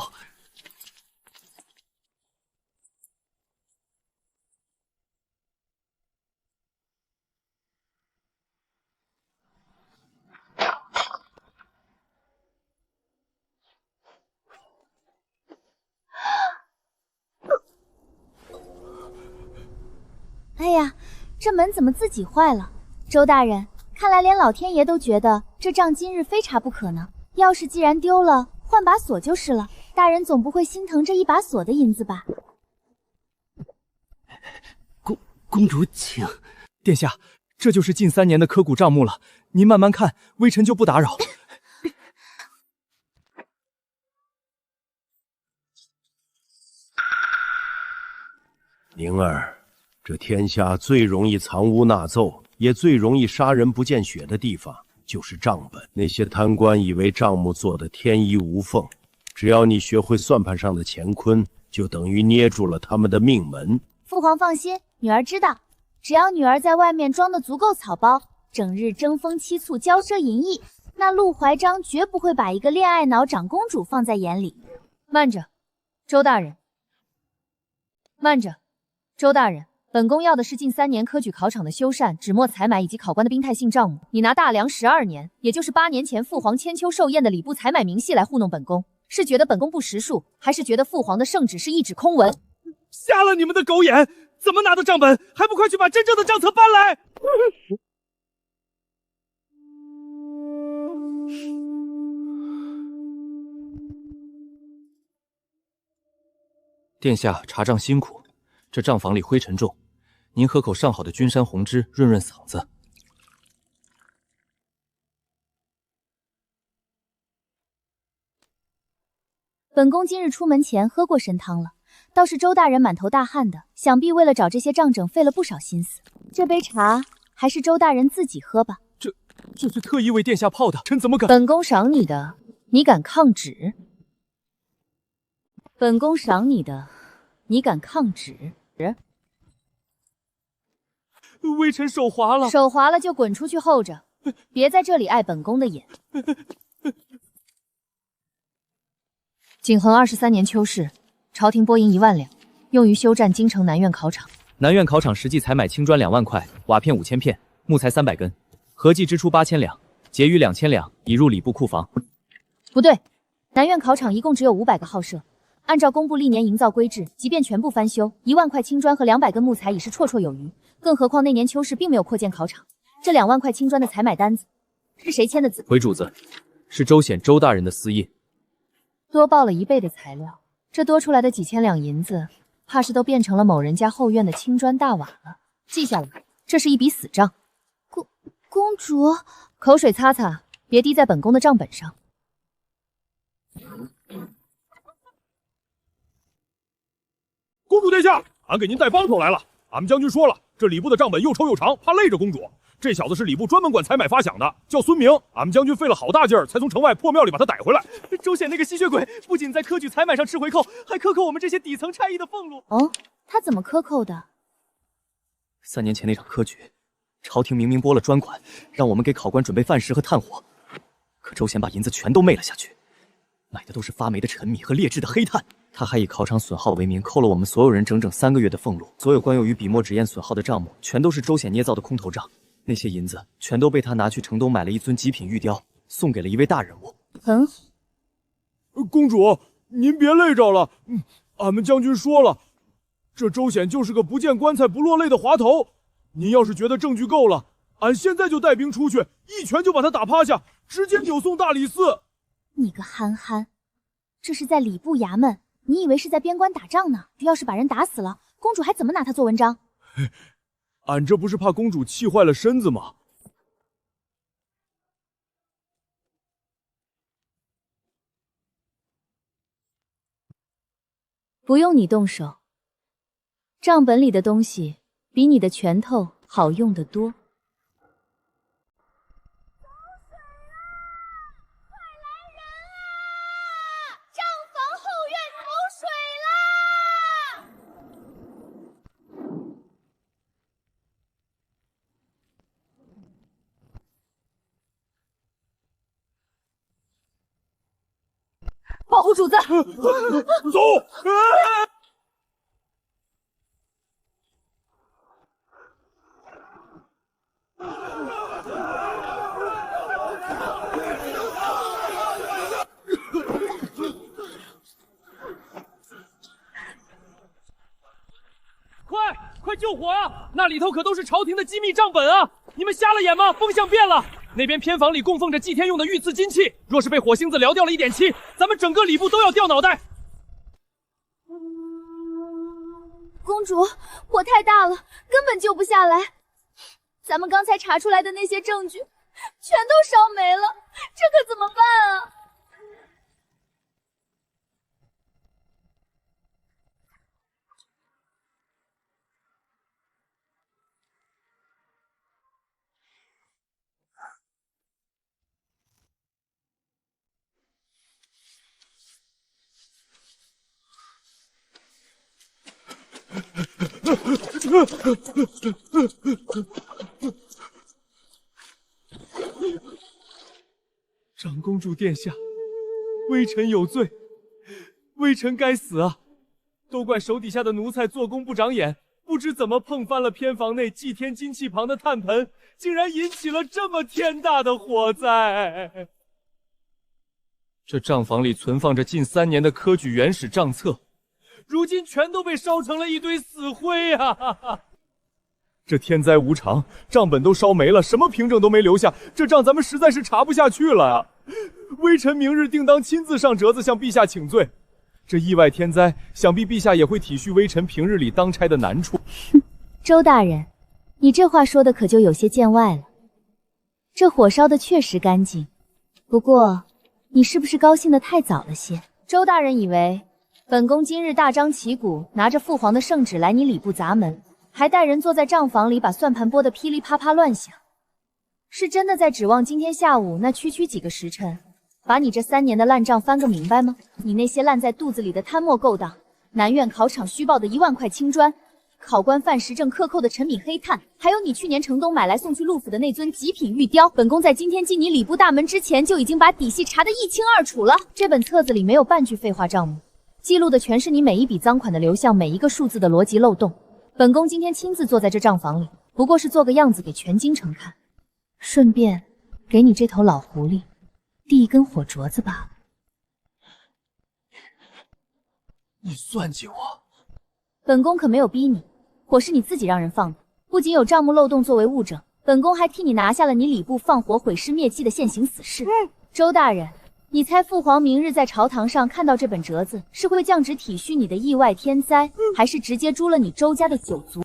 哎呀，这门怎么自己坏了？周大人，看来连老天爷都觉得这账今日非查不可呢。钥匙既然丢了，换把锁就是了。大人总不会心疼这一把锁的银子吧？公主，请。殿下，这就是近3年的刻骨账目了，您慢慢看，微臣就不打扰。宁儿，这天下最容易藏污纳奏，也最容易杀人不见血的地方，就是账本。那些贪官以为账目做得天衣无缝，只要你学会算盘上的乾坤，就等于捏住了他们的命门。父皇放心，女儿知道，只要女儿在外面装得足够草包，整日争风吃醋、骄奢淫逸，那陆怀章绝不会把一个恋爱脑长公主放在眼里。慢着，周大人，慢着。周大人，本宫要的是近3年科举考场的修缮、纸墨采买以及考官的兵态性账目。你拿大梁12年，也就是8年前父皇千秋寿宴的礼部采买明细来糊弄本宫，是觉得本宫不识数，还是觉得父皇的圣旨是一纸空文？瞎了你们的狗眼！怎么拿到账本？还不快去把真正的账册搬来！殿下查账辛苦。这账房里灰尘重，您喝口上好的君山红汁润润嗓子。本宫今日出门前喝过参汤了，倒是周大人满头大汗的，想必为了找这些账整费了不少心思。这杯茶还是周大人自己喝吧。这是特意为殿下泡的，臣怎么敢？本宫赏你的，你敢抗旨？本宫赏你的，你敢抗旨？微臣手滑了，手滑了就滚出去候着，别在这里碍本宫的眼。景恒23年秋试，朝廷拨银1万两，用于修缮京城南苑考场。南苑考场实际采买青砖2万块，瓦片5000片，木材300根，合计支出8000两，结余2000两已入礼部库房。不对，南苑考场一共只有500个号舍。按照工部历年营造规制，即便全部翻修，1万块青砖和200根木材已是绰绰有余。更何况那年秋试并没有扩建考场，这2万块青砖的采买单子是谁签的字？回主子，是周显周大人的私印。多报了1倍的材料，这多出来的几千两银子，怕是都变成了某人家后院的青砖大瓦了。记下来，这是一笔死账。公主，口水擦擦，别滴在本宫的账本上。公主殿下，俺给您带帮手来了。俺们将军说了，这礼部的账本又臭又长，怕累着公主。这小子是礼部专门管采买发饷的，叫孙明。俺们将军费了好大劲儿，才从城外破庙里把他逮回来。周显那个吸血鬼，不仅在科举采买上吃回扣，还克扣我们这些底层差役的俸禄。哦，他怎么克扣的？3年前那场科举，朝廷明明拨了专款，让我们给考官准备饭食和炭火，可周显把银子全都昧了下去，买的都是发霉的陈米和劣质的黑炭。他还以考场损耗为名，扣了我们所有人整整3个月的俸禄。所有关有于笔墨纸砚损耗的账目，全都是周显捏造的空头账。那些银子全都被他拿去城东买了一尊极品玉雕，送给了一位大人物。很好。公主，您别累着了。俺们将军说了，这周显就是个不见棺材不落泪的滑头。您要是觉得证据够了，俺现在就带兵出去，一拳就把他打趴下，直接扭送大理寺。你个憨憨，这是在礼部衙门，你以为是在边关打仗呢？要是把人打死了，公主还怎么拿他做文章？俺这不是怕公主气坏了身子吗？不用你动手，账本里的东西比你的拳头好用得多。保护主子。走！快救火呀！那里头可都是朝廷的机密账本啊！你们瞎了眼吗？风向变了，那边偏房里供奉着祭天用的御赐金器，若是被火星子燎掉了一点漆，咱们整个礼部都要掉脑袋。公主，火太大了，根本救不下来。咱们刚才查出来的那些证据，全都烧没了，这可怎么办啊？长公主殿下，微臣有罪，微臣该死啊！都怪手底下的奴才做工不长眼，不知怎么碰翻了偏房内祭天金器旁的炭盆，竟然引起了这么天大的火灾。这账房里存放着近3年的科举原始账册，如今全都被烧成了一堆死灰啊！这天灾无常，账本都烧没了，什么凭证都没留下，这账咱们实在是查不下去了啊！微臣明日定当亲自上折子向陛下请罪。这意外天灾，想必陛下也会体恤微臣平日里当差的难处。周大人，你这话说的可就有些见外了。这火烧的确实干净，不过你是不是高兴的太早了些？周大人以为本宫今日大张旗鼓，拿着父皇的圣旨来你礼部砸门，还带人坐在账房里把算盘拨得噼里啪啪乱响，是真的在指望今天下午那区几个时辰，把你这3年的烂账翻个明白吗？你那些烂在肚子里的贪墨勾当，南苑考场虚报的1万块青砖，考官范时正克扣的陈米黑炭，还有你去年城东买来送去陆府的那尊极品玉雕，本宫在今天进你礼部大门之前就已经把底细查得一清二楚了。这本册子里没有半句废话账目，记录的全是你每一笔赃款的流向，每一个数字的逻辑漏洞。本宫今天亲自坐在这账房里，不过是做个样子给全京城看，顺便给你这头老狐狸递一根火镯子罢了。你算计我？本宫可没有逼你，火是你自己让人放的，不仅有账目漏洞作为物证，本宫还替你拿下了你礼部放火毁尸灭迹的现行死事。周大人，你猜父皇明日在朝堂上看到这本折子，是会降旨体恤你的意外天灾，还是直接诛了你周家的9族？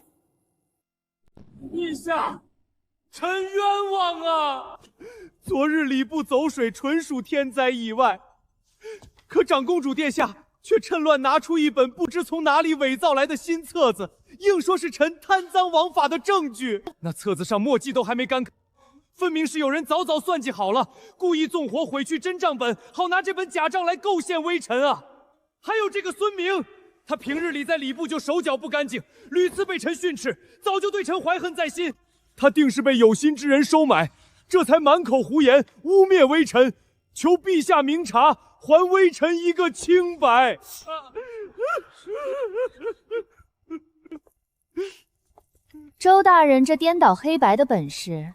陛下，臣冤枉啊！昨日礼部走水，纯属天灾意外，可长公主殿下却趁乱拿出一本不知从哪里伪造来的新册子，硬说是臣贪赃枉法的证据。那册子上墨迹都还没干，分明是有人早算计好了，故意纵火毁去真账本，好拿这本假账来构陷微臣啊！还有这个孙明，他平日里在礼部就手脚不干净，屡次被臣训斥，早就对臣怀恨在心。他定是被有心之人收买，这才满口胡言，污蔑微臣，求陛下明察，还微臣一个清白。周大人这颠倒黑白的本事，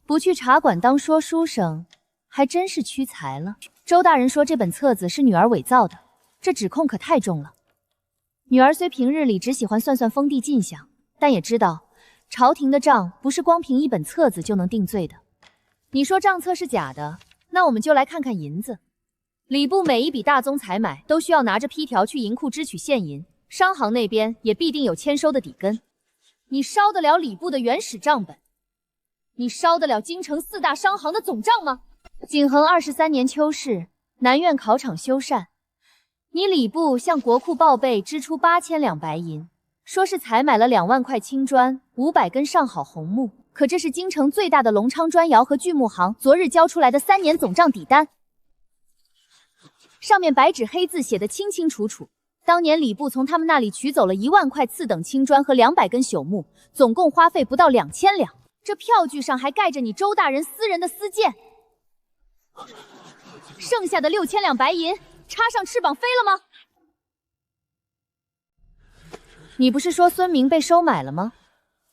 不去茶馆当说书生，还真是屈才了。周大人说这本册子是女儿伪造的，这指控可太重了。女儿虽平日里只喜欢算封地进项，但也知道朝廷的账不是光凭一本册子就能定罪的。你说账册是假的，那我们就来看看银子。礼部每一笔大宗采买都需要拿着批条去银库支取现银，商行那边也必定有签收的底根。你烧得了礼部的原始账本？你烧得了京城4大商行的总账吗？景恒23年秋试，南苑考场修缮，你礼部向国库报备支出8000两白银，说是采买了2万块青砖，500根上好红木。可这是京城最大的隆昌砖窑和锯木行昨日交出来的3年总账底单，上面白纸黑字写得清清楚楚。当年礼部从他们那里取走了1万块次等青砖和200根朽木，总共花费不到2000两。这票据上还盖着你周大人私人的私鉴，剩下的6000两白银插上翅膀飞了吗？你不是说孙明被收买了吗？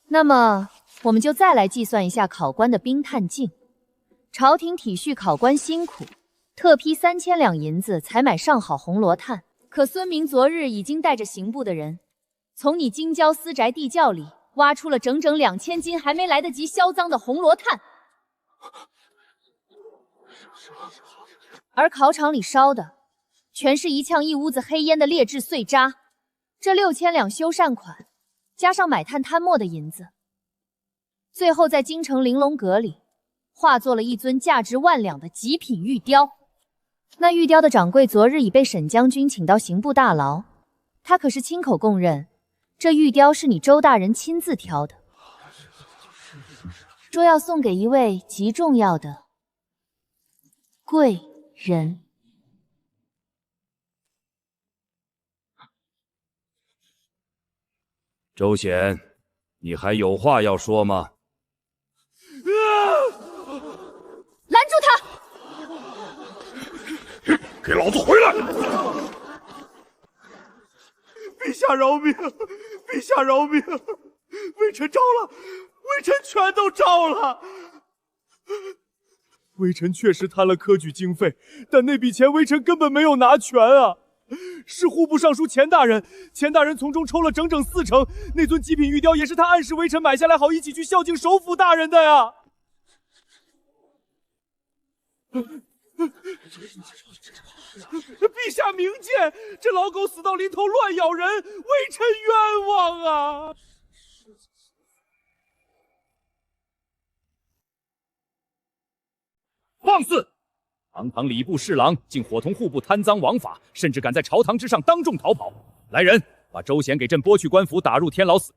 那么我们就再来计算一下考官的冰炭镜。朝廷体恤考官辛苦，特批3000两银子采买上好红罗炭。可孙明昨日已经带着刑部的人，从你京郊私宅地窖里挖出了整整2000斤还没来得及销赃的红罗炭，而考场里烧的全是一呛一屋子黑烟的劣质碎渣。这6000两修缮款，加上买炭摊没的银子，最后在京城玲珑阁里化作了一尊价值1万两的极品玉雕。那玉雕的掌柜昨日已被沈将军请到刑部大牢，他可是亲口供认，这玉雕是你周大人亲自挑的，说要送给一位极重要的贵人。周显，你还有话要说吗？拦住他！给老子回来！陛下饶命！陛下饶命！微臣招了，微臣全都招了。微臣确实贪了科举经费，但那笔钱微臣根本没有拿全啊！是户部尚书钱大人从中抽了整整40%，那尊极品玉雕也是他暗示微臣买下来，好一起去孝敬首辅大人的呀！陛下明鉴，这老狗死到临头乱咬人，微臣冤枉啊！放肆！堂堂礼部侍郎竟伙同户部贪赃枉法，甚至敢在朝堂之上当众逃跑！来人，把周显给朕拨去官府，打入天牢死。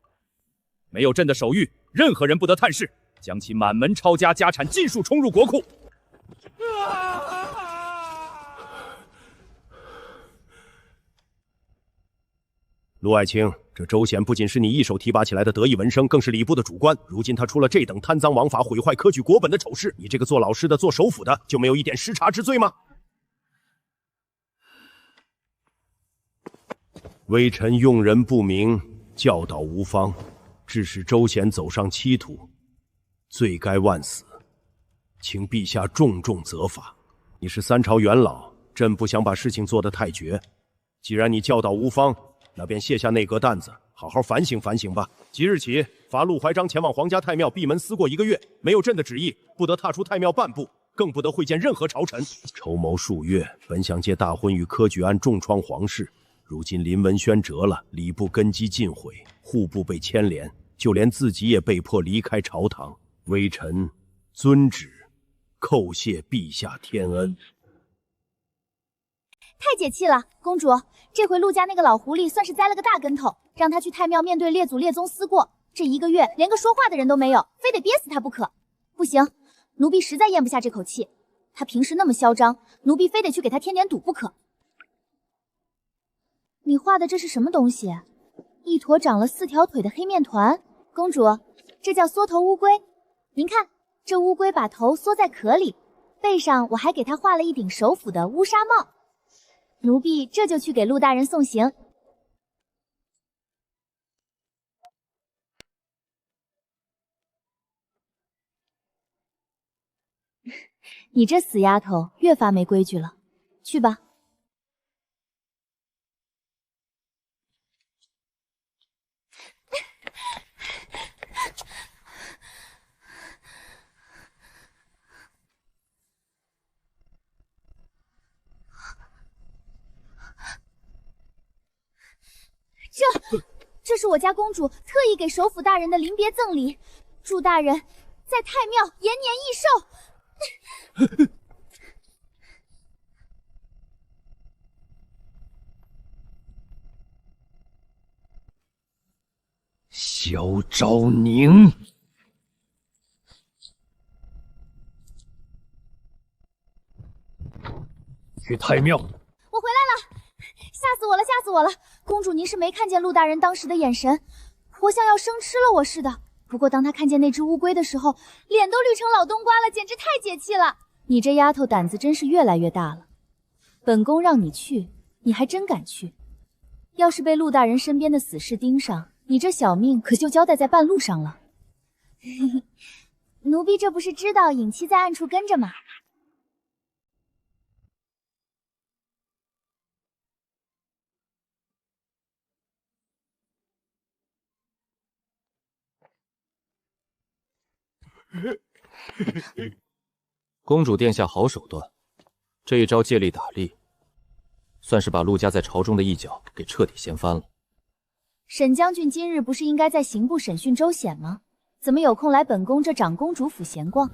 没有朕的手谕，任何人不得探视，将其满门抄家，家产尽数冲入国库。陆爱卿，这周显不仅是你一手提拔起来的得意门生，更是礼部的主官。如今他出了这等贪赃枉法、毁坏科举国本的丑事，你这个做老师的、做首辅的，就没有一点失察之罪吗？微臣用人不明，教导无方，致使周显走上歧途，罪该万死，请陛下重重责罚。你是3朝元老，朕不想把事情做得太绝。既然你教导无方，那便卸下内阁担子，好好反省反省吧。即日起，罚陆怀章前往皇家太庙闭门思过1个月，没有朕的旨意，不得踏出太庙半步，更不得会见任何朝臣。筹谋数月，本想借大婚与科举案重创皇室，如今林文轩折了，礼部根基尽毁，户部被牵连，就连自己也被迫离开朝堂。微臣遵旨，叩谢陛下天恩。太解气了，公主，这回陆家那个老狐狸算是栽了个大跟头，让他去太庙面对列祖列宗思过，这1个月连个说话的人都没有，非得憋死他不可。不行，奴婢实在咽不下这口气，他平时那么嚣张，奴婢非得去给他添点堵不可。你画的这是什么东西？一坨长了4条腿的黑面团。公主，这叫缩头乌龟。您看，这乌龟把头缩在壳里，背上我还给它画了一顶首辅的乌纱帽。奴婢这就去给陆大人送行。你这死丫头越发没规矩了，去吧。这是我家公主特意给首辅大人的临别赠礼，祝大人在太庙延年益寿。萧昭宁，去太庙。我回来了，吓死我了，吓死我了！公主，您是没看见陆大人当时的眼神，活像要生吃了我似的。不过当他看见那只乌龟的时候，脸都绿成老冬瓜了，简直太解气了。你这丫头胆子真是越来越大了。本宫让你去，你还真敢去？要是被陆大人身边的死士盯上，你这小命可就交代在半路上了。奴婢这不是知道尹七在暗处跟着吗？公主殿下好手段，这一招借力打力，算是把陆家在朝中的一角给彻底掀翻了。沈将军今日不是应该在刑部审讯周显吗？怎么有空来本宫这长公主府闲逛？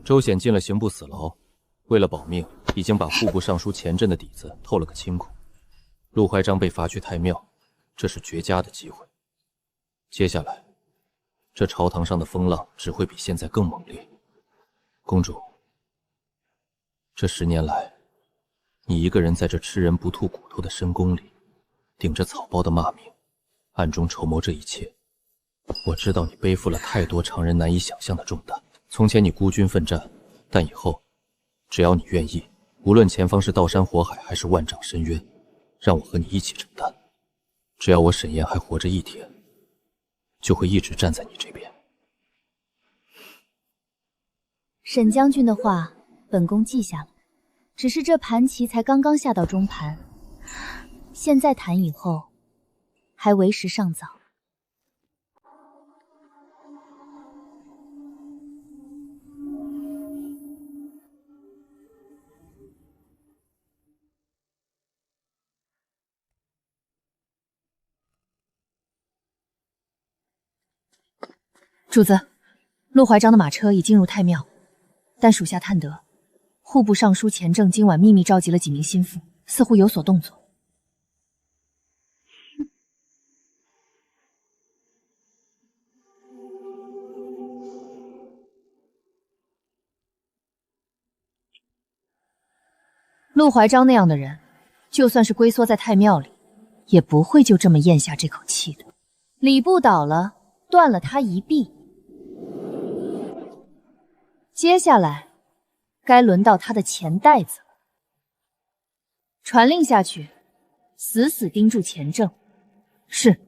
周显进了刑部死牢，为了保命，已经把户部尚书钱震的底子透了个清楚。陆怀章被罚去太庙，这是绝佳的机会。接下来，这朝堂上的风浪只会比现在更猛烈。公主，这10年来，你一个人在这吃人不吐骨头的深宫里，顶着草包的骂名，暗中筹谋这一切。我知道你背负了太多常人难以想象的重担。从前你孤军奋战，但以后，只要你愿意，无论前方是刀山火海还是万丈深渊，让我和你一起承担。只要我沈岩还活着一天，就会一直站在你这边。沈将军的话，本宫记下了。只是这盘棋才刚刚下到中盘，现在谈以后，还为时尚早。主子，陆怀章的马车已进入太庙，但属下探得，户部尚书钱正今晚秘密召集了几名心腹，似乎有所动作。陆怀章那样的人，就算是龟缩在太庙里，也不会就这么咽下这口气的。礼部倒了，断了他一臂。接下来，该轮到他的钱袋子了。传令下去，死死盯住钱正。是。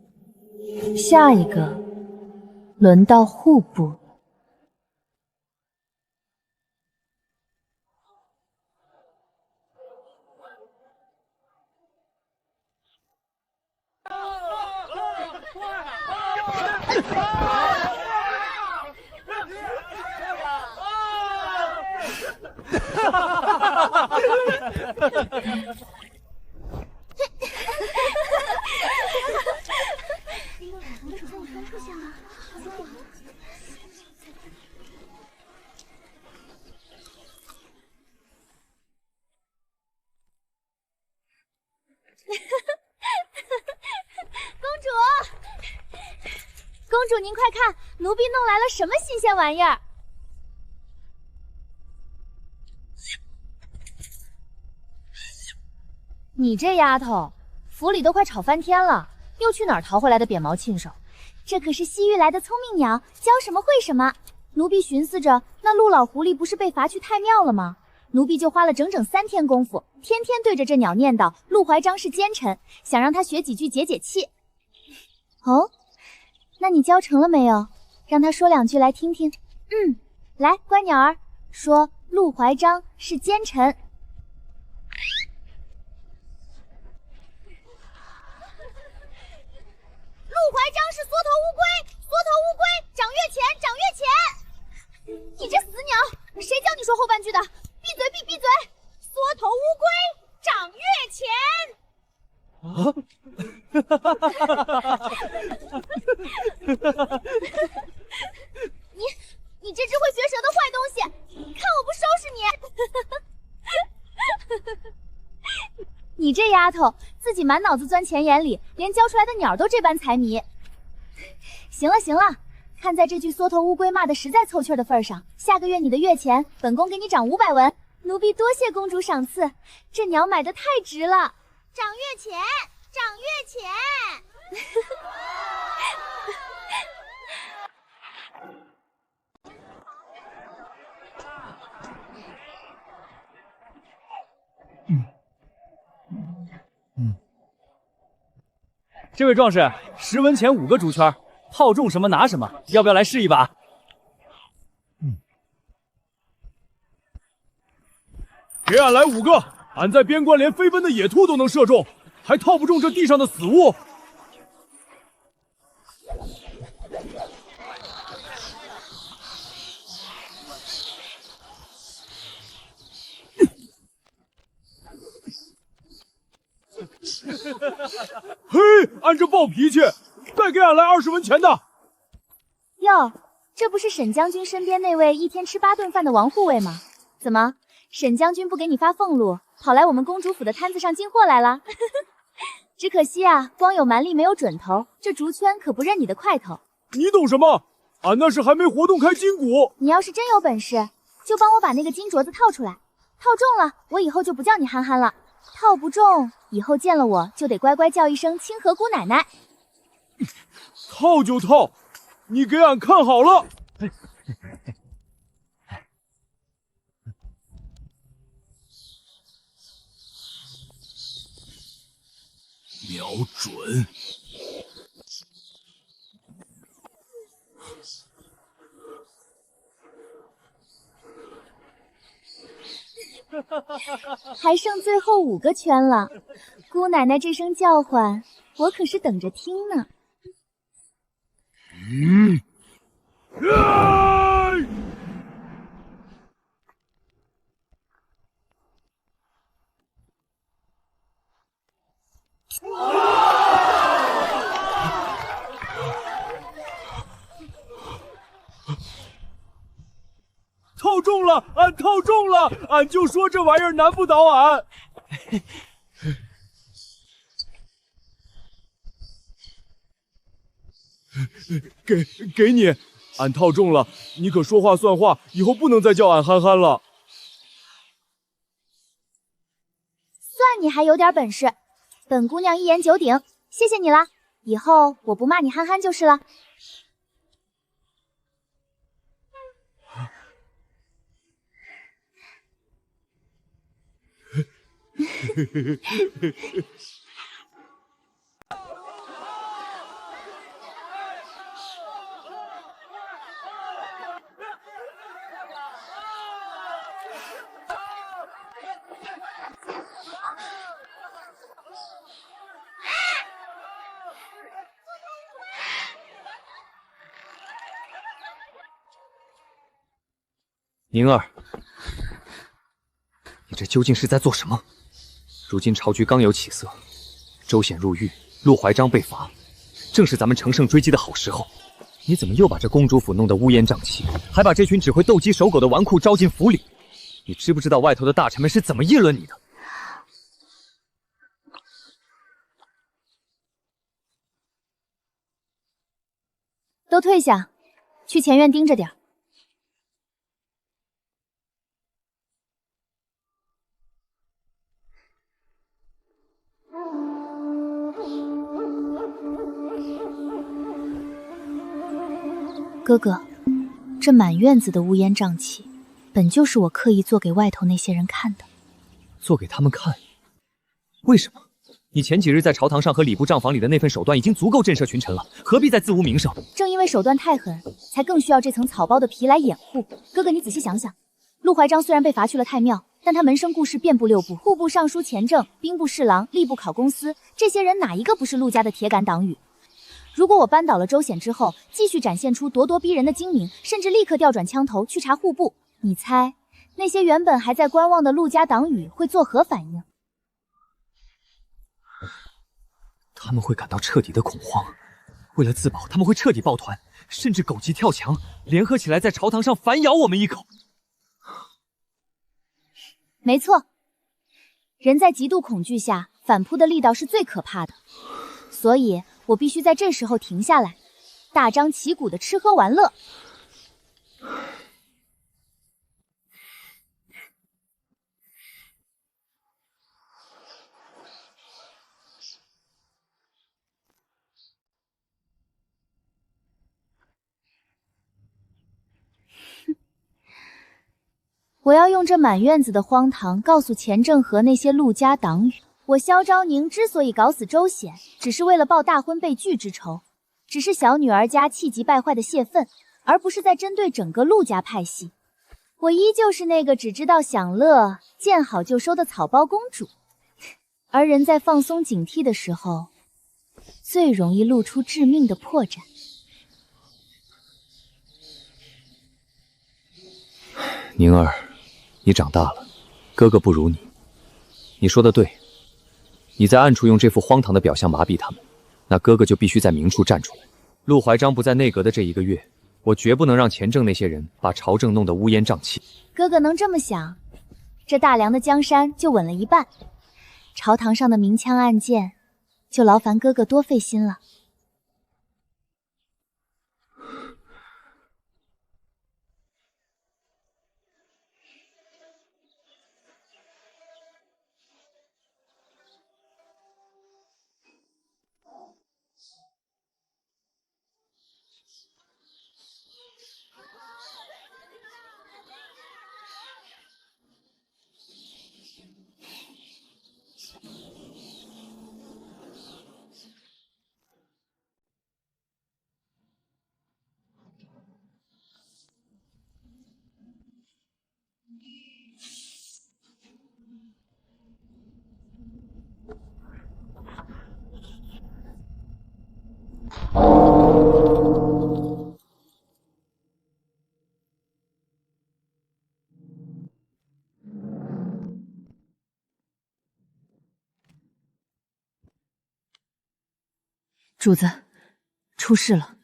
下一个，轮到户部。公主您快看，奴婢弄来了什么新鲜玩意儿？你这丫头，府里都快吵翻天了，又去哪儿逃回来的扁毛禽兽？这可是西域来的聪明鸟，教什么会什么。奴婢寻思着，那陆老狐狸不是被罚去太庙了吗？奴婢就花了整整3天功夫，天天对着这鸟念叨陆怀章是奸臣，想让他学几句解解气。哦，那你教成了没有？让他说2句来听听。来，乖鸟儿，说陆怀章是奸臣。陆怀章是缩头乌龟，缩头乌龟，掌月钱，掌月钱！你这死鸟，谁叫你说后半句的？闭嘴，闭嘴！缩头乌龟，掌月钱！你这只会学舌的坏东西，看我不收拾你！你这丫头，自己满脑子钻钱眼里，连教出来的鸟都这般财迷。行了行了，看在这句缩头乌龟骂的实在凑趣的份上，下个月你的月钱，本宫给你涨500文。奴婢多谢公主赏赐，这鸟买的太值了。掌月钱，掌越浅。这位壮士，10文钱5个竹圈，炮中什么拿什么，要不要来试一把？给俺来5个！俺在边关连飞奔的野兔都能射中，还套不中这地上的死物。嘿，俺这暴脾气，再给俺来20文钱的。哟，这不是沈将军身边那位一天吃8顿饭的王护卫吗？怎么，沈将军不给你发俸禄，跑来我们公主府的摊子上进货来了？只可惜啊，光有蛮力没有准头，这竹圈可不认你的块头。你懂什么？俺那是还没活动开筋骨。你要是真有本事，就帮我把那个金镯子套出来。套中了，我以后就不叫你憨憨了；套不中，以后见了我就得乖乖叫一声清河姑奶奶。套就套，你给俺看好了。瞄准。还剩最后5个圈了，姑奶奶这声叫唤，我可是等着听呢。套中了，俺套中了，俺就说这玩意儿难不倒俺。给你，俺套中了，你可说话算话，以后不能再叫俺憨憨了。算你还有点本事，本姑娘一言九鼎，谢谢你了。以后我不骂你憨憨就是了。宁儿，你这究竟是在做什么？如今朝局刚有起色，周显入狱，陆怀章被罚，正是咱们乘胜追击的好时候。你怎么又把这公主府弄得乌烟瘴气，还把这群只会斗鸡守狗的纨绔招进府里？你知不知道外头的大臣们是怎么议论你的？都退下，去前院盯着点。哥哥，这满院子的乌烟瘴气，本就是我刻意做给外头那些人看的。做给他们看？为什么？你前几日在朝堂上和礼部账房里的那份手段已经足够震慑群臣了，何必再自无名声？正因为手段太狠，才更需要这层草包的皮来掩护。哥哥，你仔细想想，陆怀章虽然被罚去了太庙，但他门生故事遍布6部，户部尚书钱政、兵部侍郎、吏部考公司，这些人哪一个不是陆家的铁杆党羽？如果我扳倒了周显之后，继续展现出咄咄逼人的精明，甚至立刻调转枪头去查户部，你猜那些原本还在观望的陆家党羽会作何反应？他们会感到彻底的恐慌，为了自保，他们会彻底抱团，甚至狗急跳墙，联合起来在朝堂上反咬我们一口。没错，人在极度恐惧下，反扑的力道是最可怕的，所以我必须在这时候停下来，大张旗鼓的吃喝玩乐。我要用这满院子的荒唐告诉钱正和那些陆家党羽，我萧昭宁之所以搞死周显，只是为了报大婚被拒之仇，只是小女儿家气急败坏的泄愤，而不是在针对整个陆家派系。我依旧是那个只知道享乐、见好就收的草包公主。而人在放松警惕的时候，最容易露出致命的破绽。宁儿，你长大了，哥哥不如你。你说的对，你在暗处用这副荒唐的表象麻痹他们，那哥哥就必须在明处站出来。陆怀章不在内阁的这1个月，我绝不能让钱正那些人把朝政弄得乌烟瘴气。哥哥能这么想，这大梁的江山就稳了一半，朝堂上的明枪暗箭就劳烦哥哥多费心了。主子，出事了。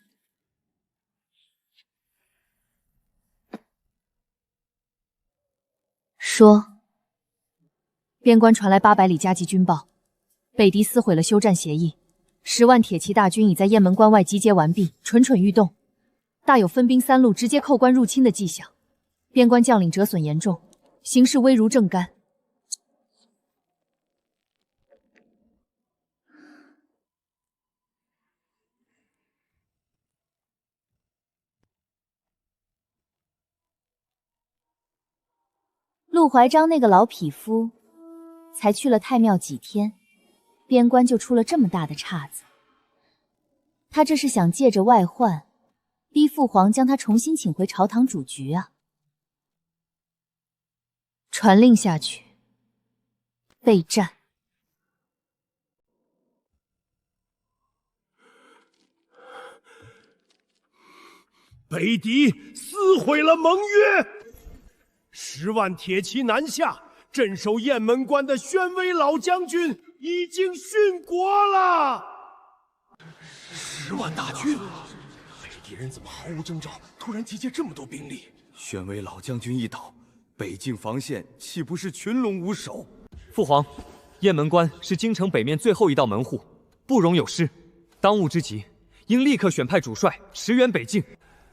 说，边关传来800里加急军报，北敌撕毁了休战协议，10万铁骑大军已在雁门关外集结完毕，蠢蠢欲动，大有分兵3路直接扣关入侵的迹象。边关将领折损严重，形势危如正干。陆怀章那个老匹夫，才去了太庙几天，边关就出了这么大的岔子。他这是想借着外患，逼父皇将他重新请回朝堂主局啊！传令下去，备战。北敌撕毁了盟约，10万铁骑南下，镇守雁门关的宣威老将军已经殉国了。10万大军，北敌人怎么毫无征兆，突然集结这么多兵力？宣威老将军一倒，北境防线岂不是群龙无首？父皇，雁门关是京城北面最后一道门户，不容有失。当务之急，应立刻选派主帅驰援北境。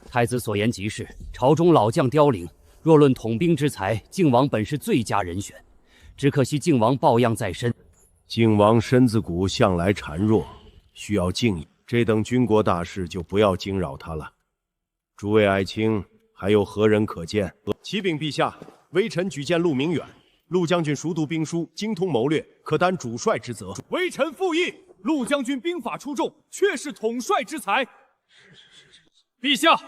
太子所言极是，朝中老将凋零，若论统兵之才，靖王本是最佳人选。只可惜靖王抱恙在身，靖王身子骨向来孱弱，需要静养。这等军国大事就不要惊扰他了。诸位爱卿，还有何人可见？启禀陛下，微臣举荐陆明远。陆将军熟读兵书，精通谋略，可担主帅之责。微臣附议，陆将军兵法出众，确是统帅之才。陛下，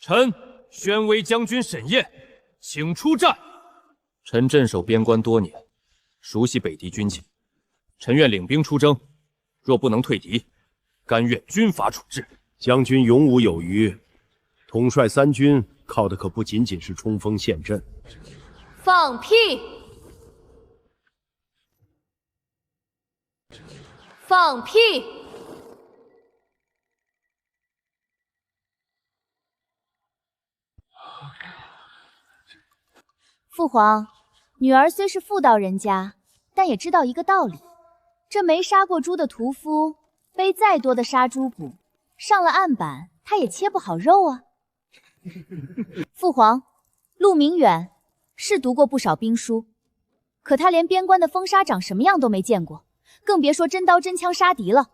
臣宣威将军沈燕，请出战。臣镇守边关多年，熟悉北敌军情，臣愿领兵出征。若不能退敌，甘愿军法处置。将军勇武有余，统帅3军，靠的可不仅仅是冲锋陷阵。放屁！放屁！父皇，女儿虽是妇道人家，但也知道一个道理：这没杀过猪的屠夫，背再多的杀猪补，上了案板，他也切不好肉啊。父皇，陆明远是读过不少兵书，可他连边关的风沙长什么样都没见过，更别说真刀真枪杀敌了。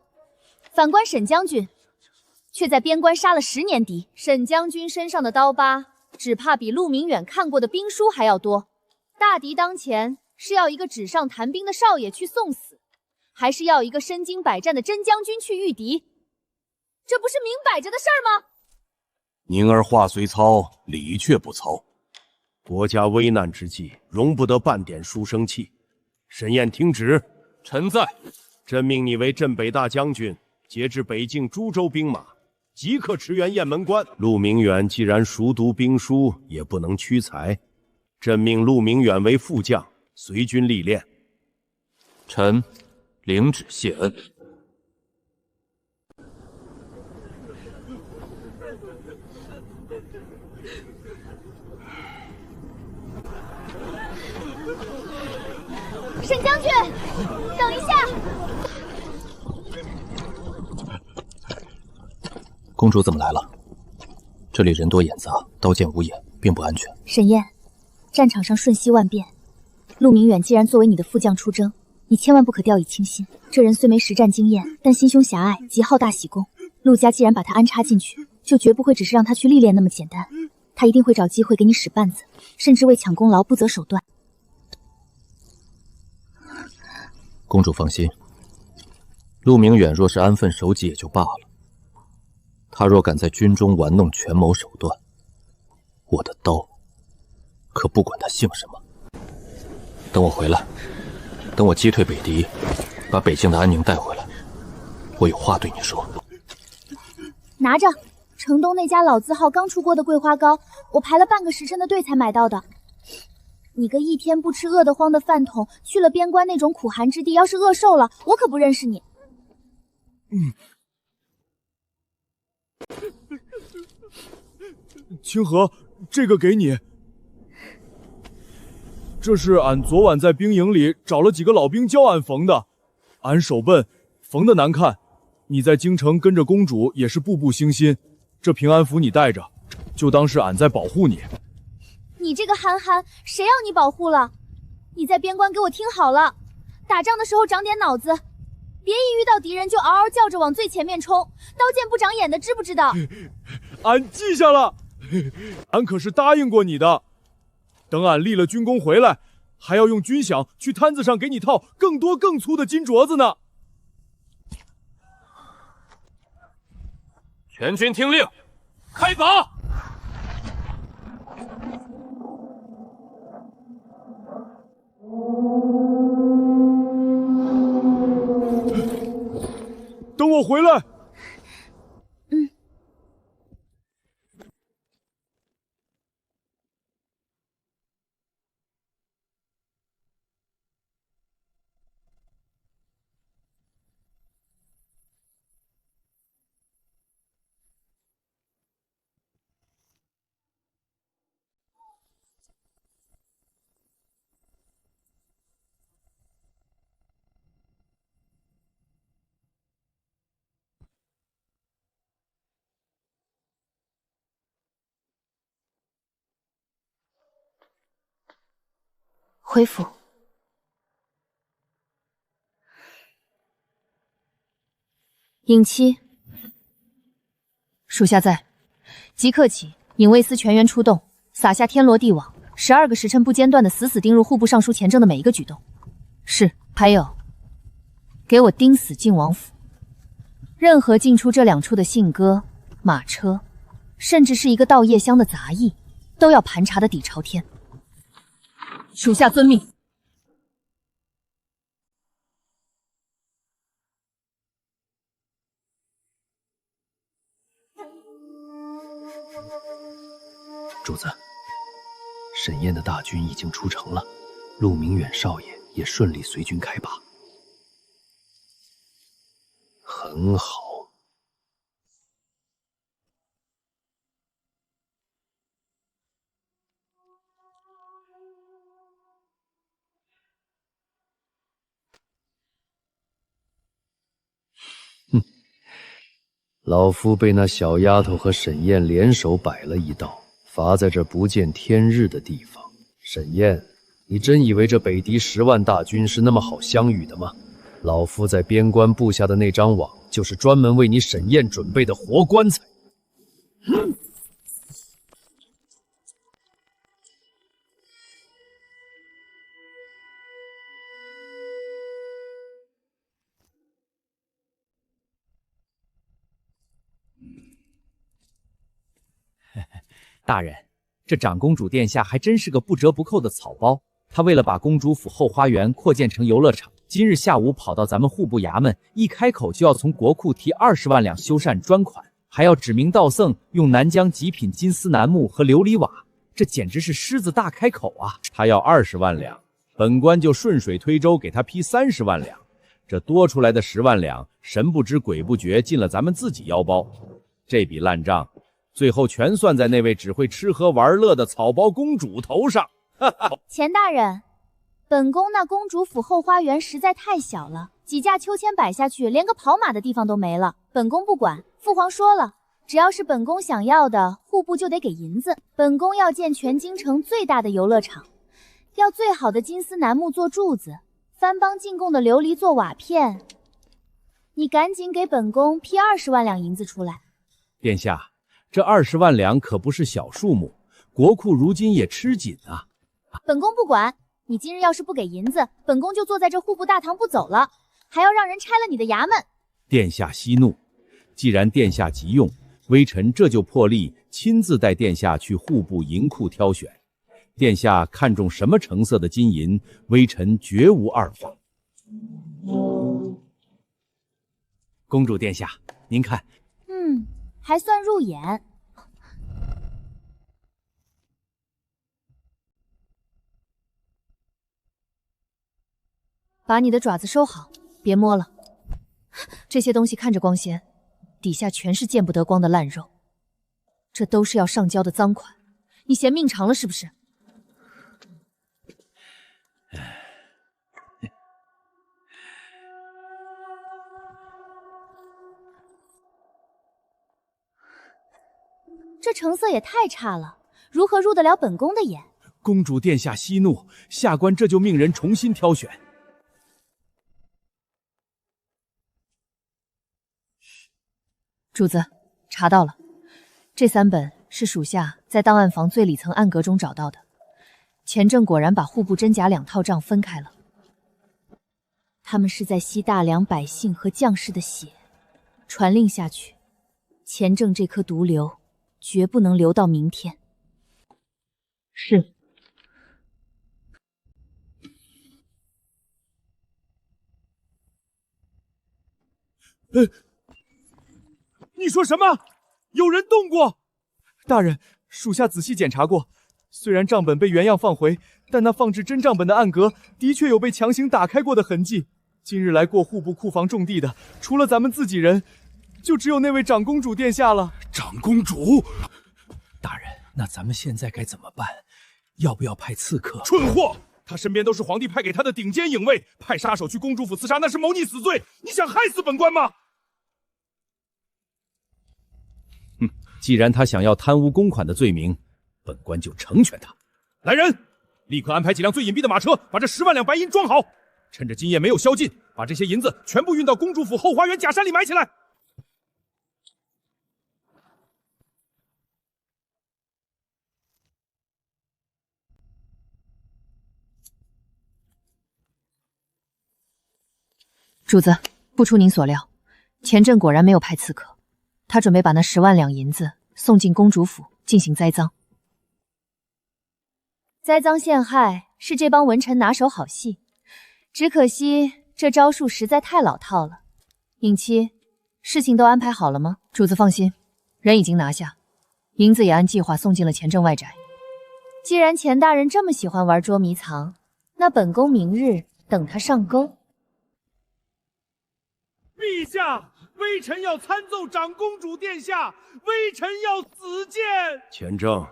反观沈将军，却在边关杀了10年敌。沈将军身上的刀疤，只怕比陆明远看过的兵书还要多。大敌当前，是要一个纸上谈兵的少爷去送死，还是要一个身经百战的真将军去御敌？这不是明摆着的事儿吗？宁儿话虽糙，理却不糙。国家危难之际，容不得半点书生气。沈燕听旨，臣在。朕命你为镇北大将军，节制北境诸州兵马，即刻驰援雁门关。陆明远既然熟读兵书，也不能屈才。朕命陆明远为副将，随军历练。臣领旨谢恩。沈将军，等一下！公主怎么来了？这里人多眼杂，刀剑无眼，并不安全。沈燕，战场上瞬息万变，陆明远既然作为你的副将出征，你千万不可掉以轻心。这人虽没实战经验，但心胸狭隘，极好大喜功。陆家既然把他安插进去，就绝不会只是让他去历练那么简单，他一定会找机会给你使绊子，甚至为抢功劳不择手段。公主放心，陆明远若是安分守己也就罢了，他若敢在军中玩弄权谋手段，我的刀可不管他姓什么。等我回来，等我击退北敌，把北境的安宁带回来，我有话对你说。拿着，城东那家老字号刚出锅的桂花糕，我排了半个时辰的队才买到的。你个一天不吃饿得慌的饭桶，去了边关那种苦寒之地，要是饿瘦了，我可不认识你。清河，这个给你。这是俺昨晚在兵营里找了几个老兵教俺缝的，俺手笨，缝的难看。你在京城跟着公主也是步步惊心，这平安符你带着，就当是俺在保护你。你这个憨憨，谁要你保护了？你在边关给我听好了，打仗的时候长点脑子，别一遇到敌人就嗷嗷叫着往最前面冲，刀剑不长眼的，知不知道？俺记下了，俺可是答应过你的。等俺立了军功回来，还要用军饷去摊子上给你套更多更粗的金镯子呢。全军听令，开拔！等我回来。回府。尹七，属下在，即刻起，尹卫司全员出动，撒下天罗地网，12个时辰不间断的死死盯入户部尚书钱正的每一个举动。是，还有，给我盯死晋王府，任何进出这2处的信鸽、马车，甚至是一个到夜乡的杂役，都要盘查的底朝天。属下遵命。主子，沈燕的大军已经出城了，陆明远少爷也顺利随军开拔。很好。哼，老夫被那小丫头和沈燕联手摆了一道，罚在这不见天日的地方。沈燕，你真以为这北敌10万大军是那么好相遇的吗？老夫在边关布下的那张网，就是专门为你沈宴准备的活棺材。大人，这长公主殿下还真是个不折不扣的草包。她为了把公主府后花园扩建成游乐场，今日下午跑到咱们户部衙门，一开口就要从国库提20万两修缮专款，还要指名道姓用南疆极品金丝楠木和琉璃瓦，这简直是狮子大开口啊！她要20万两，本官就顺水推舟给她批30万两，这多出来的10万两，神不知鬼不觉进了咱们自己腰包。这笔烂账，最后全算在那位只会吃喝玩乐的草包公主头上。钱大人，本宫那公主府后花园实在太小了，几架秋千摆下去，连个跑马的地方都没了。本宫不管，父皇说了，只要是本宫想要的，户部就得给银子。本宫要建全京城最大的游乐场，要最好的金丝楠木做柱子，番邦进贡的琉璃做瓦片。你赶紧给本宫批20万两银子出来。殿下，这20万两可不是小数目，国库如今也吃紧啊。本宫不管，你今日要是不给银子，本宫就坐在这户部大堂不走了，还要让人拆了你的衙门。殿下息怒，既然殿下急用，微臣这就破例亲自带殿下去户部银库挑选。殿下看中什么成色的金银，微臣绝无二法。公主殿下，您看，还算入眼。把你的爪子收好，别摸了。这些东西看着光鲜，底下全是见不得光的烂肉，这都是要上交的赃款。你嫌命长了是不是？这成色也太差了，如何入得了本宫的眼？公主殿下息怒，下官这就命人重新挑选。主子，查到了，这3本是属下在档案房最里层暗格中找到的。钱正果然把户部真假2套账分开了，他们是在吸大梁百姓和将士的血，传令下去，钱正这颗毒瘤绝不能留到明天。是。你说什么？有人动过？大人，属下仔细检查过，虽然账本被原样放回，但那放置真账本的暗格的确有被强行打开过的痕迹。今日来过户部库房种地的，除了咱们自己人，就只有那位长公主殿下了。长公主，大人，那咱们现在该怎么办？要不要派刺客？蠢货！他身边都是皇帝派给他的顶尖影卫，派杀手去公主府刺杀，那是谋逆死罪。你想害死本官吗？既然他想要贪污公款的罪名，本官就成全他。来人，立刻安排几辆最隐蔽的马车，把这10万两白银装好，趁着今夜没有宵禁，把这些银子全部运到公主府后花园假山里埋起来。主子，不出您所料，钱正果然没有派刺客，他准备把那10万两银子送进公主府进行栽赃。栽赃陷害是这帮文臣拿手好戏，只可惜这招数实在太老套了。尹妻，事情都安排好了吗？主子放心，人已经拿下，银子也按计划送进了钱正外宅。既然钱大人这么喜欢玩捉迷藏，那本宫明日等他上钩。陛下，微臣要参奏长公主殿下，微臣要死谏。钱正，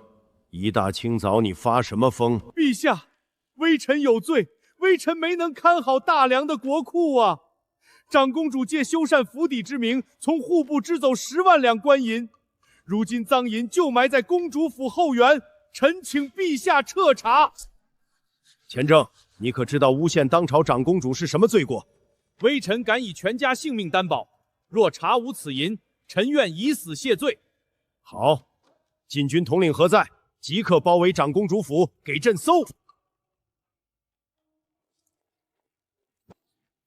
一大清早你发什么疯？陛下，微臣有罪，微臣没能看好大梁的国库啊！长公主借修缮府邸之名，从户部支走10万两官银，如今赃银就埋在公主府后园，臣请陛下彻查。钱正，你可知道诬陷当朝长公主是什么罪过？微臣敢以全家性命担保，若查无此银，臣愿以死谢罪。好，禁军统领何在？即刻包围长公主府，给朕搜！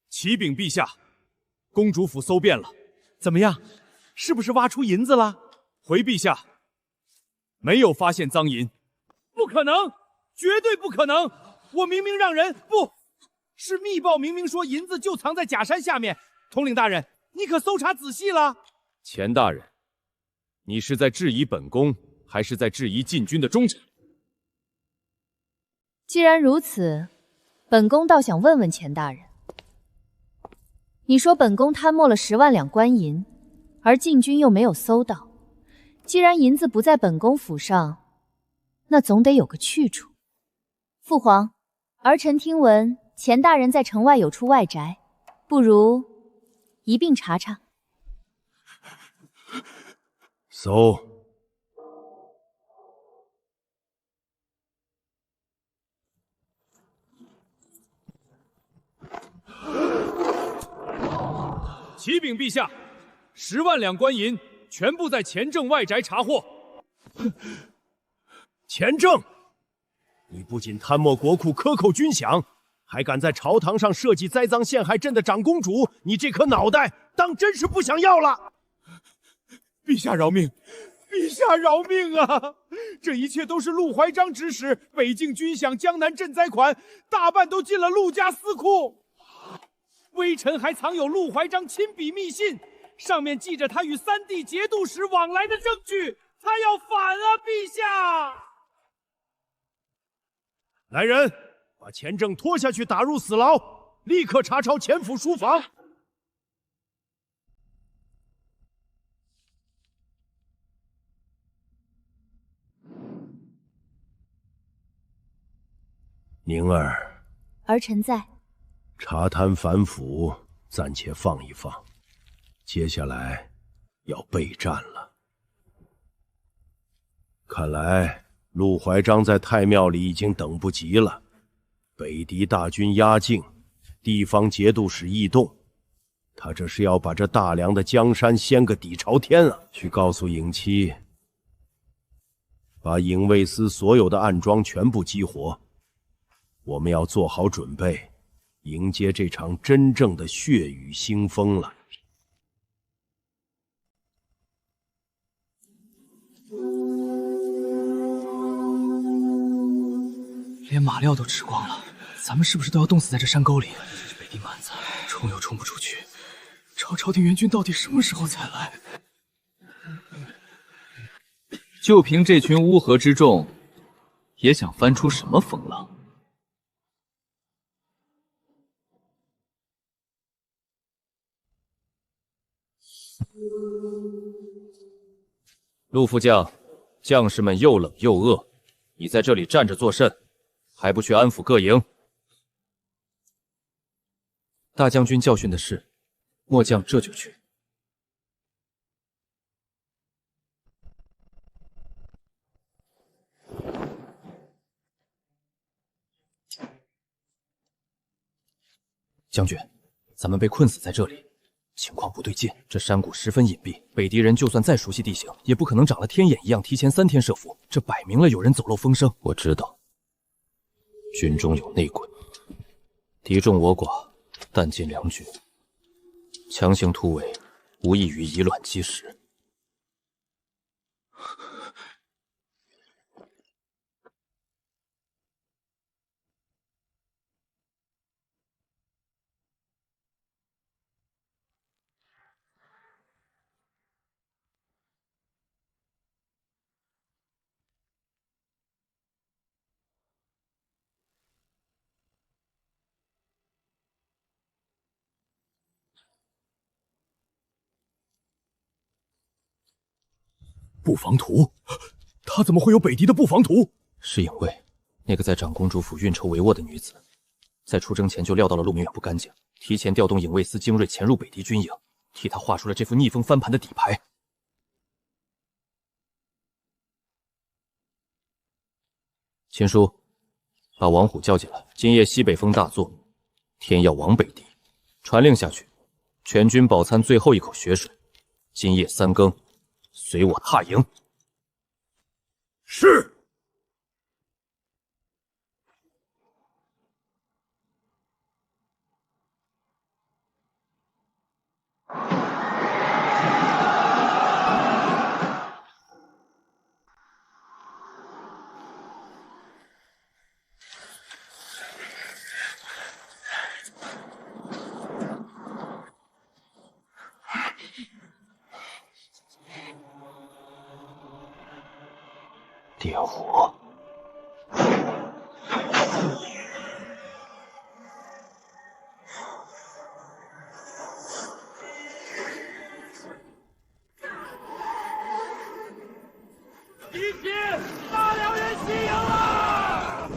启禀陛下，公主府搜遍了，怎么样？是不是挖出银子了？回陛下，没有发现赃银。不可能，绝对不可能！我明明让人不是密报，明明说银子就藏在假山下面。统领大人，你可搜查仔细了？钱大人，你是在质疑本宫，还是在质疑禁军的忠诚？既然如此，本宫倒想问问钱大人，你说本宫贪没了10万两官银，而禁军又没有搜到，既然银子不在本宫府上，那总得有个去处。父皇，儿臣听闻钱大人在城外有处外宅，不如一并查查。搜。启禀陛下，10万两官银全部在钱正外宅查获。钱正，你不仅贪没国库克扣军饷，还敢在朝堂上设计栽赃陷害朕的长公主，你这颗脑袋当真是不想要了！陛下饶命！陛下饶命啊！这一切都是陆怀章指使，北境军饷、江南赈灾款，大半都进了陆家私库。微臣还藏有陆怀章亲笔密信，上面记着他与3弟节度使往来的证据。他要反啊，陛下！来人，把钱正拖下去，打入死牢，立刻查抄钱府书房。宁儿，儿臣在。查贪反腐暂且放一放，接下来要备战了。看来陆怀章在太庙里已经等不及了。北狄大军压境，地方节度使异动，他这是要把这大梁的江山掀个底朝天啊！去告诉影妻，把影卫司所有的暗桩全部激活，我们要做好准备，迎接这场真正的血雨腥风了。连马料都吃光了，咱们是不是都要冻死在这山沟里？这北狄蛮子冲又冲不出去，朝廷援军到底什么时候才来？就凭这群乌合之众，也想翻出什么风浪？陆副将，将士们又冷又饿，你在这里站着作甚？还不去安抚各营？大将军教训的是，末将这就去。将军，咱们被困死在这里，情况不对劲。这山谷十分隐蔽，北狄人就算再熟悉地形，也不可能长了天眼一样提前3天设伏。这摆明了有人走漏风声。我知道，军中有内鬼，敌众我寡，弹尽粮绝，强行突围，无异于以卵击石。布防图，他怎么会有北狄的布防图？是影卫，那个在长公主府运筹帷幄的女子，在出征前就料到了陆明远不干净，提前调动影卫司精锐潜入北狄军营，替他画出了这副逆风翻盘的底牌。秦叔，把王虎叫进来。今夜西北风大作，天要亡北狄，传令下去，全军饱餐最后一口血水，今夜3更，随我踏营。是。点火！一起，大辽人西营了！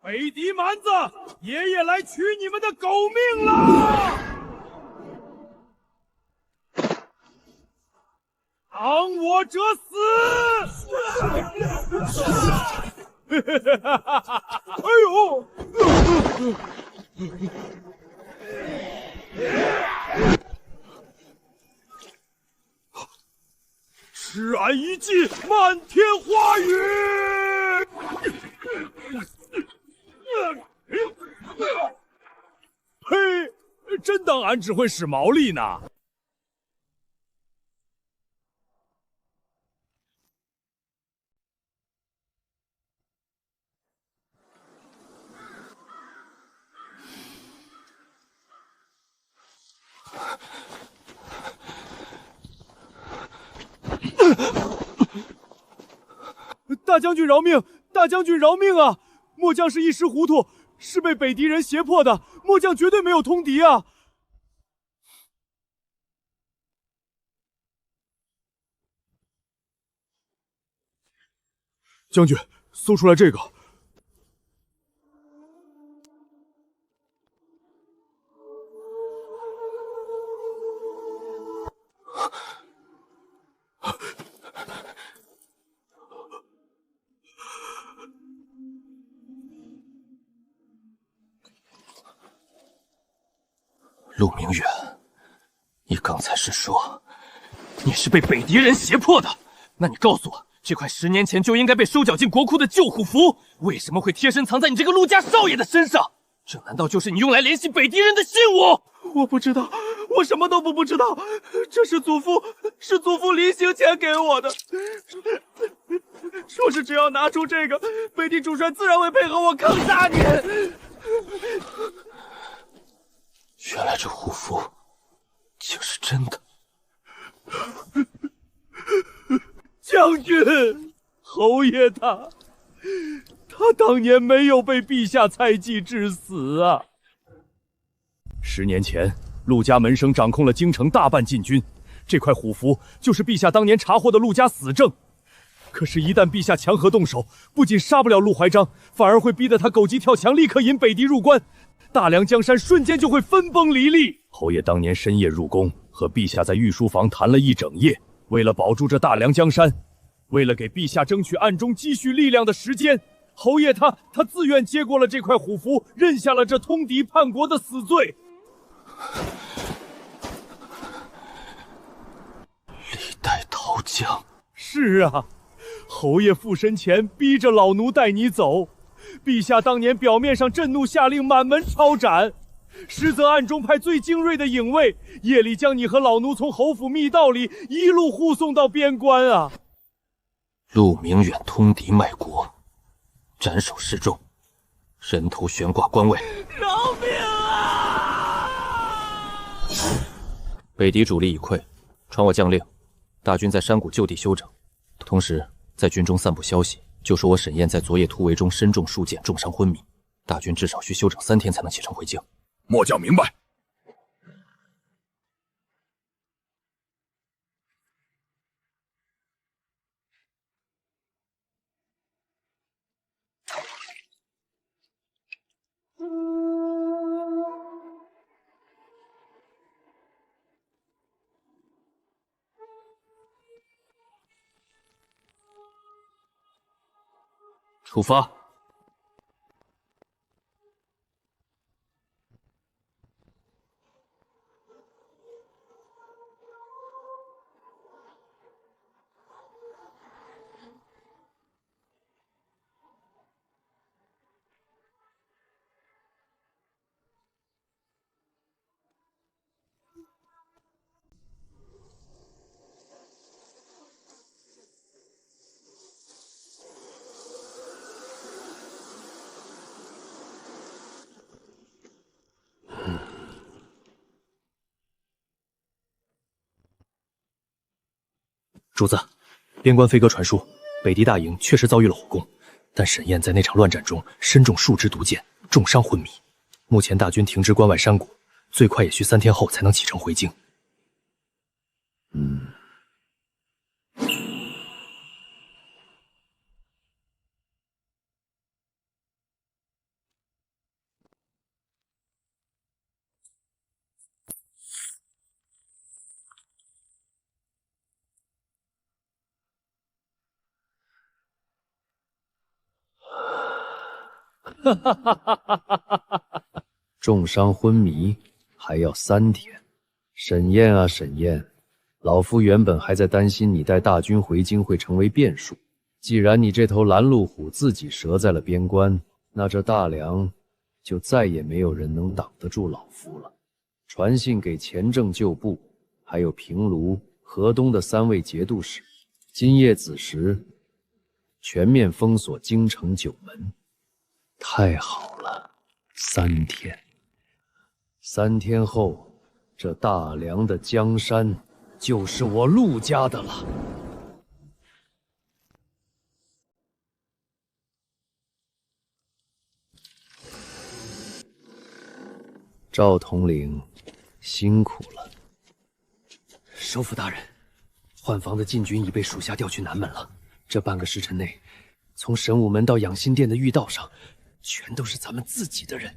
北狄蛮子，爷爷来取你们的狗命了！挡我者死！哎呦！施俺一记漫天花雨！嘿，真当俺只会使毛力呢？大将军饶命！大将军饶命啊！末将是一时糊涂，是被北狄人胁迫的。末将绝对没有通敌啊！将军，搜出来这个。陆明远，你刚才是说你是被北狄人胁迫的？那你告诉我，这块10年前就应该被收缴进国库的旧虎符，为什么会贴身藏在你这个陆家少爷的身上？这难道就是你用来联系北狄人的信物？我不知道，我什么都不知道。这是祖父临行前给我的，说是只要拿出这个，北狄主帅自然会配合我坑杀你。原来这虎符竟是真的。将军，侯爷他当年没有被陛下猜忌致死啊。10年前，陆家门生掌控了京城大半禁军，这块虎符就是陛下当年查获的陆家死证。可是，一旦陛下强合动手，不仅杀不了陆怀章，反而会逼得他狗急跳墙，立刻引北狄入关。大梁江山瞬间就会分崩离析。侯爷当年深夜入宫，和陛下在御书房谈了一整夜，为了保住这大梁江山，为了给陛下争取暗中积蓄力量的时间，侯爷他自愿接过了这块虎符，认下了这通敌叛国的死罪。历代陶江。是啊，侯爷附身前逼着老奴带你走。陛下当年表面上震怒下令满门抄斩，实则暗中派最精锐的影卫，夜里将你和老奴从侯府密道里一路护送到边关啊！陆明远通敌卖国，斩首示众，人头悬挂关外。饶命啊！北狄主力已溃，传我将令，大军在山谷就地休整，同时在军中散布消息，就说我沈燕在昨夜突围中身中数箭，重伤昏迷，大军至少需休整3天才能启程回京。末将明白。出发。主子，边关飞鸽传书，北狄大营确实遭遇了火攻，但沈燕在那场乱战中身中数支毒箭，重伤昏迷。目前大军停支关外山谷，最快也需3天后才能启程回京。重伤昏迷还要3天，沈燕啊沈燕，老夫原本还在担心你带大军回京会成为变数。既然你这头拦路虎自己折在了边关，那这大梁就再也没有人能挡得住老夫了。传信给前正旧部，还有平卢、河东的3位节度使，今夜子时全面封锁京城9门。太好了，3天。3天后，这大梁的江山就是我陆家的了。赵统领，辛苦了。首府大人，换防的禁军已被属下调去南门了。这半个时辰内，从神武门到养心殿的御道上，全都是咱们自己的人。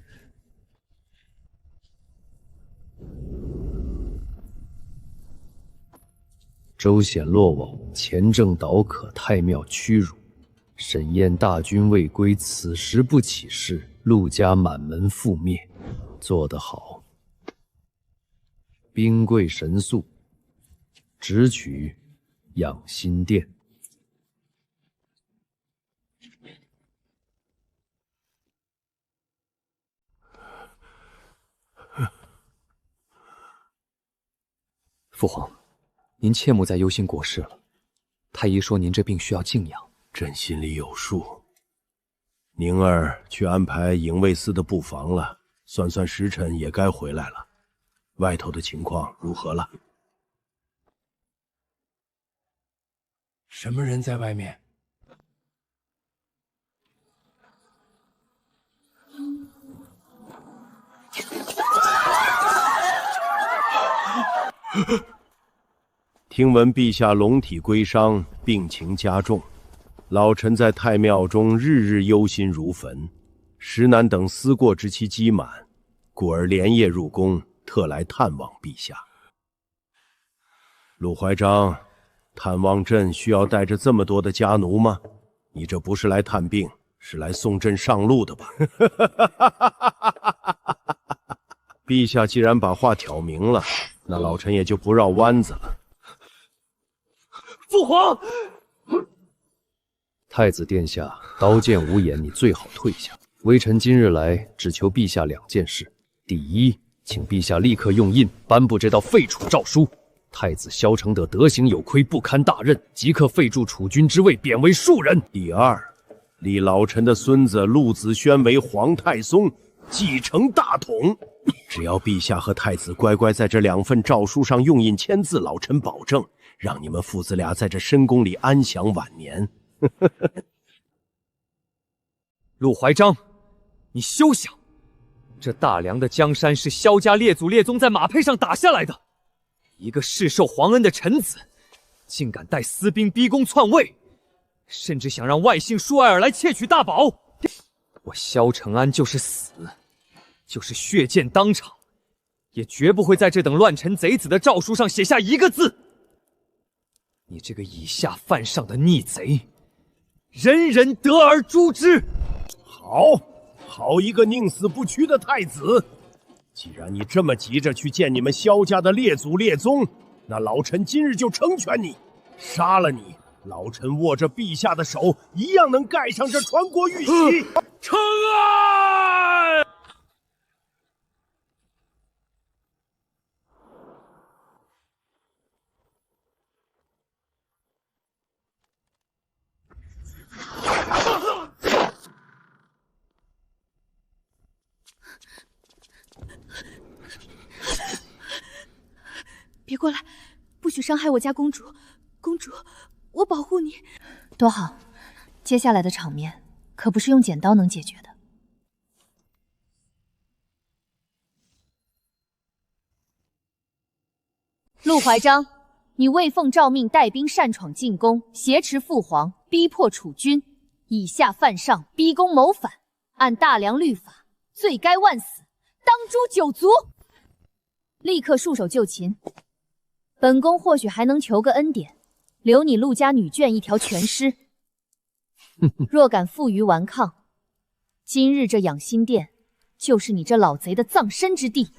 周显落网，前正倒可，太庙屈辱。沈燕大军未归，此时不起事，陆家满门覆灭。做得好，兵贵神速，直取养心殿。父皇，您切莫再忧心国事了。太医说您这病需要静养，朕心里有数。宁儿去安排营卫司的布防了，算算时辰也该回来了。外头的情况如何了？什么人在外面？听闻陛下龙体归伤，病情加重，老臣在太庙中日日忧心如焚。石南等思过之期积满，故而连夜入宫，特来探望陛下。陆怀章，探望朕需要带着这么多的家奴吗？你这不是来探病，是来送朕上路的吧？陛下既然把话挑明了，那老臣也就不绕弯子了。父皇，太子殿下，刀剑无眼，你最好退下。微臣今日来，只求陛下2件事：第一，请陛下立刻用印颁布这道废除诏书。太子萧承德德行有亏，不堪大任，即刻废黜储君之位，贬为庶人。第二，立老臣的孙子陆子轩为皇太宗，继承大统。只要陛下和太子乖乖在这2份诏书上用印签字，老臣保证让你们父子俩在这深宫里安享晚年。陆怀章，你休想！这大梁的江山是萧家列祖列宗在马背上打下来的，一个世受皇恩的臣子，竟敢带私兵逼宫篡位，甚至想让外姓舒爱尔来窃取大宝！我萧承安就是死，就是血溅当场，也绝不会在这等乱臣贼子的诏书上写下一个字。你这个以下犯上的逆贼，人人得而诛之！好一个宁死不屈的太子！既然你这么急着去见你们萧家的列祖列宗，那老臣今日就成全你，杀了你，老臣握着陛下的手，一样能盖上这传国玉玺。承安！别过来，不许伤害我家公主！公主，我保护你。多好，接下来的场面可不是用剪刀能解决的。陆怀章，你未奉诏命带兵擅闯进宫，挟持父皇，逼迫楚军，以下犯上，逼宫谋反，按大梁律法，罪该万死，当诛九族。立刻束手就擒。本宫或许还能求个恩典，留你陆家女眷一条全尸。若敢负隅顽抗，今日这养心殿就是你这老贼的葬身之地。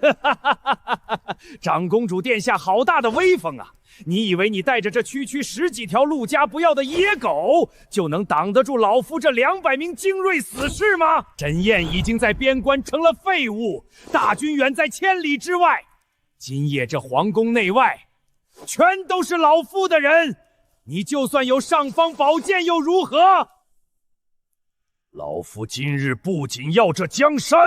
长公主殿下好大的威风啊！你以为你带着这区区10几条陆家不要的野狗，就能挡得住老夫这200名精锐死士吗？沈燕已经在边关成了废物，大军远在千里之外。今夜这皇宫内外，全都是老夫的人，你就算有尚方宝剑又如何？老夫今日不仅要这江山，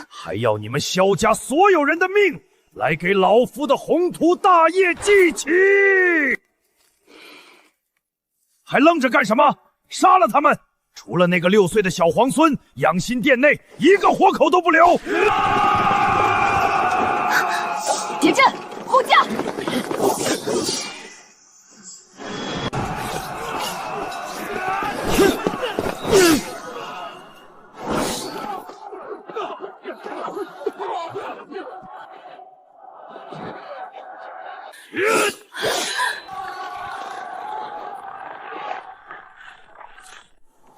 还要你们萧家所有人的命，来给老夫的宏图大业祭旗！还愣着干什么？杀了他们！除了那个6岁的小皇孙，养心殿内一个活口都不留！铁阵，护驾！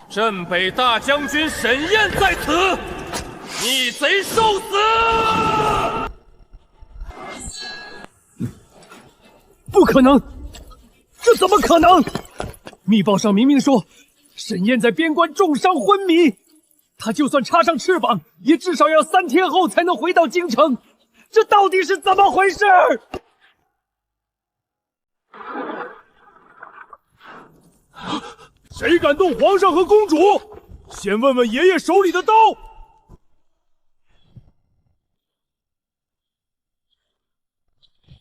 镇北大将军沈燕在此，逆贼受死！不可能，这怎么可能？密报上明明说，沈燕在边关重伤昏迷，他就算插上翅膀，也至少要3天后才能回到京城。这到底是怎么回事？谁敢动皇上和公主？先问问爷爷手里的刀！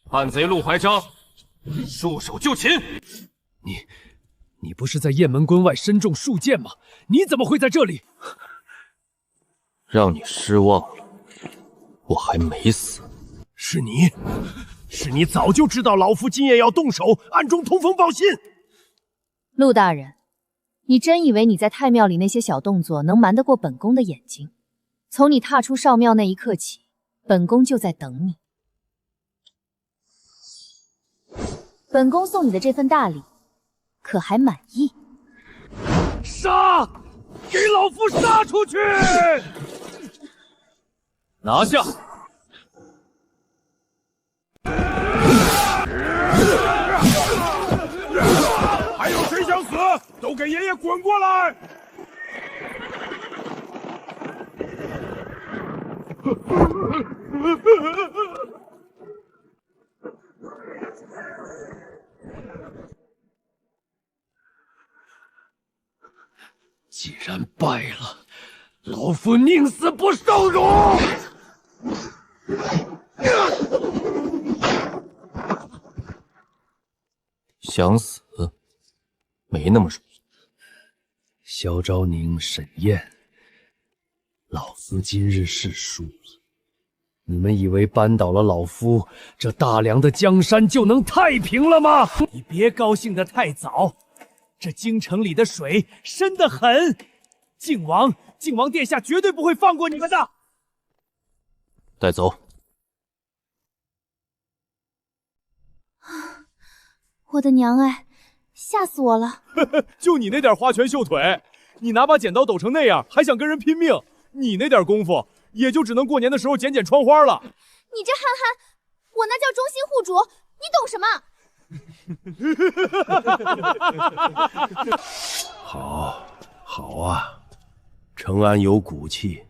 叛贼陆怀章，束手就擒！你不是在雁门关外身中数箭吗？你怎么会在这里？让你失望了，我还没死。是你早就知道老夫今夜要动手，暗中通风报信。陆大人，你真以为你在太庙里那些小动作能瞒得过本宫的眼睛？从你踏出少庙那一刻起，本宫就在等你。本宫送你的这份大礼，可还满意？杀！给老夫杀出去！拿下！还有谁想死？都给爷爷滚过来！既然败了，老夫宁死不受辱！想死，没那么容易。萧昭宁、沈燕，老夫今日是输了。你们以为扳倒了老夫，这大梁的江山就能太平了吗？你别高兴得太早，这京城里的水深得很，靖王殿下绝对不会放过你们的。带走。我的娘哎，吓死我了！就你那点花拳绣腿，你拿把剪刀抖成那样，还想跟人拼命？你那点功夫，也就只能过年的时候剪剪窗花了。你这憨憨，我那叫忠心护主，你懂什么？好，好啊！承安有骨气，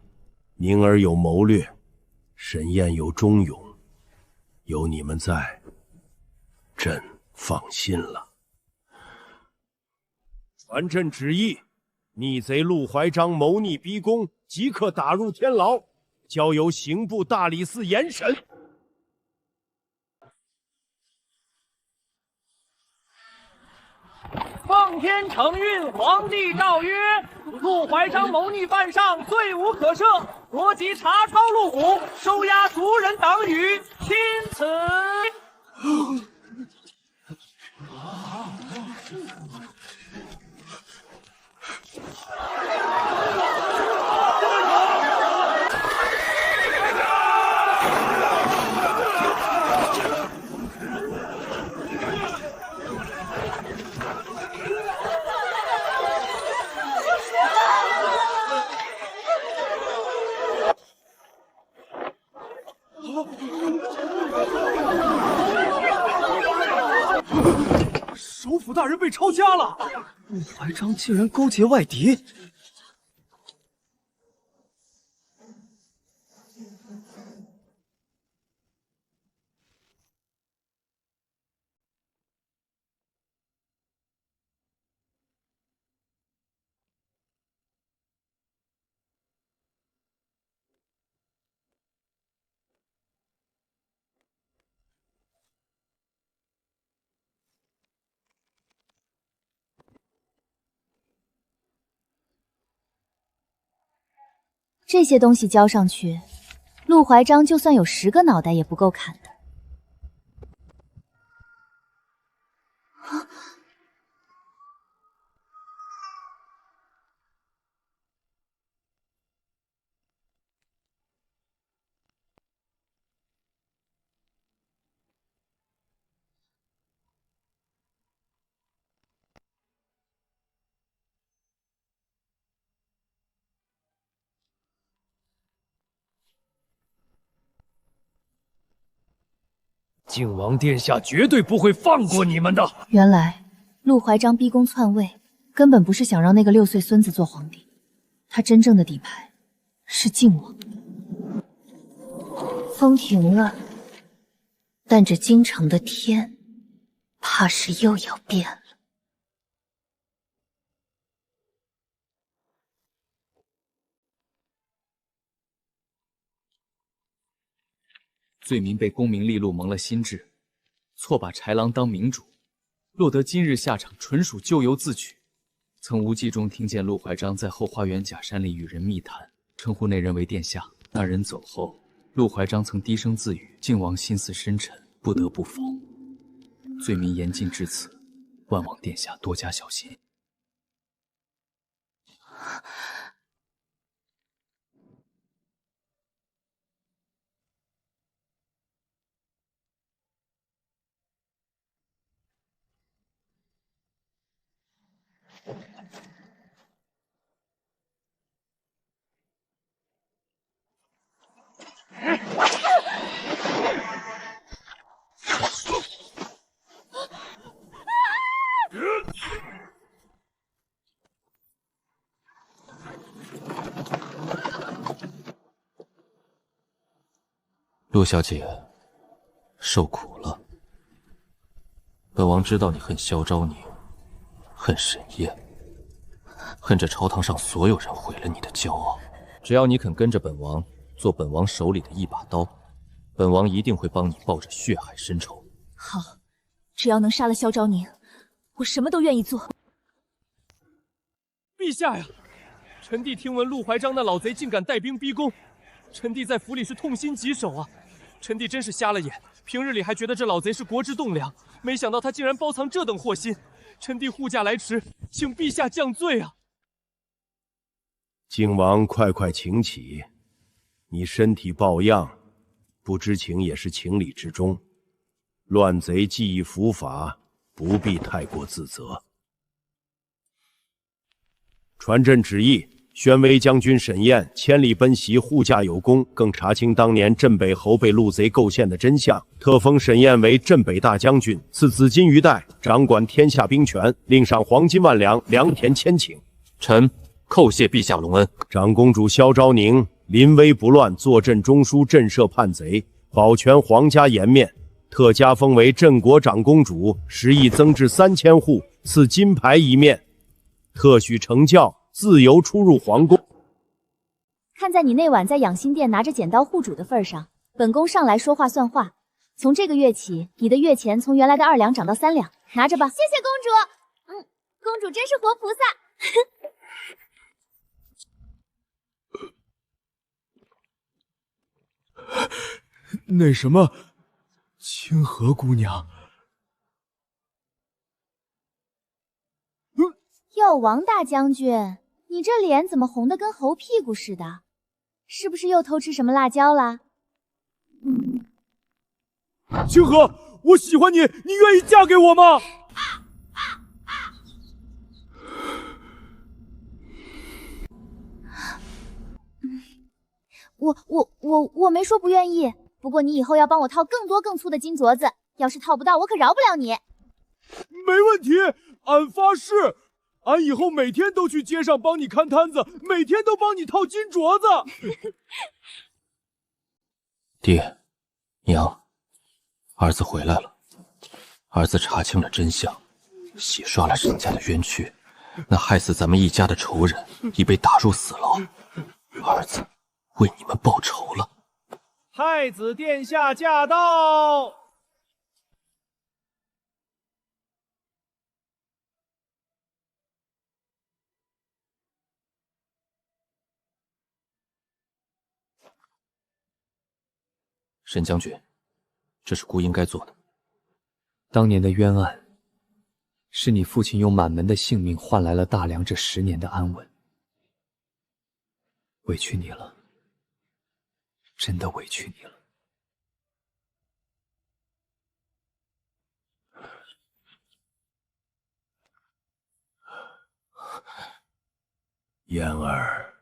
宁儿有谋略，沈燕有忠勇，有你们在，朕放心了。传朕旨意，逆贼陆怀章谋逆逼宫，即刻打入天牢，交由刑部大理寺严审。奉天承运，皇帝诏曰：陆怀章谋逆犯上，罪无可赦，国即查抄陆虎，收押族人党羽，钦此。首府大人被抄家了，陆怀章竟然勾结外敌。这些东西交上去，陆怀章就算有10个脑袋也不够砍的。靖王殿下绝对不会放过你们的。原来陆怀章逼宫篡位，根本不是想让那个6岁孙子做皇帝，他真正的底牌是靖王。风停了，但这京城的天，怕是又要变了。罪民被功名利禄蒙了心智，错把豺狼当明主，落得今日下场，纯属咎由自取。曾无记中听见陆怀章在后花园假山里与人密谈，称呼那人为殿下。那人走后，陆怀章曾低声自语：“靖王心思深沉，不得不否。”罪民严禁至此，万望殿下多加小心。陆小姐，受苦了。本王知道你恨萧昭宁，恨沈燕，恨这朝堂上所有人毁了你的骄傲。只要你肯跟着本王，做本王手里的一把刀，本王一定会帮你报着血海深仇。好，只要能杀了萧昭宁，我什么都愿意做。陛下呀，臣弟听闻陆怀章那老贼竟敢带兵逼宫，臣弟在府里是痛心疾首啊！臣弟真是瞎了眼，平日里还觉得这老贼是国之栋梁，没想到他竟然包藏这等祸心。臣弟护驾来迟，请陛下降罪啊！靖王快快请起，你身体抱恙，不知情也是情理之中。乱贼既已伏法，不必太过自责。传朕旨意，宣威将军沈燕千里奔袭，护驾有功，更查清当年镇北侯被陆贼构陷的真相，特封沈燕为镇北大将军，赐紫金鱼带，掌管天下兵权，另赏黄金万两，良田千顷。臣叩谢陛下隆恩。长公主萧昭宁临危不乱，坐镇中枢，震慑叛贼，保全皇家颜面，特加封为镇国长公主，10亿增至3000户，赐金牌一面，特许成教，自由出入皇宫。看在你那晚在养心殿拿着剪刀护主的份上，本宫上来说话算话。从这个月起，你的月钱从原来的2两涨到3两，拿着吧。谢谢公主。公主真是活菩萨。那什么，清河姑娘。哟，王大将军，你这脸怎么红得跟猴屁股似的？是不是又偷吃什么辣椒啦？清河，我喜欢你，你愿意嫁给我吗？我没说不愿意，不过你以后要帮我套更多更粗的金镯子，要是套不到，我可饶不了你。没问题，俺发誓，俺以后每天都去街上帮你看摊子，每天都帮你套金镯子。爹，娘，儿子回来了，儿子查清了真相，洗刷了沈家的冤屈，那害死咱们一家的仇人已被打入死牢，儿子为你们报仇了。太子殿下驾到！沈将军，这是姑应该做的。当年的冤案，是你父亲用满门的性命换来了大梁这10年的安稳。委屈你了，真的委屈你了。燕儿，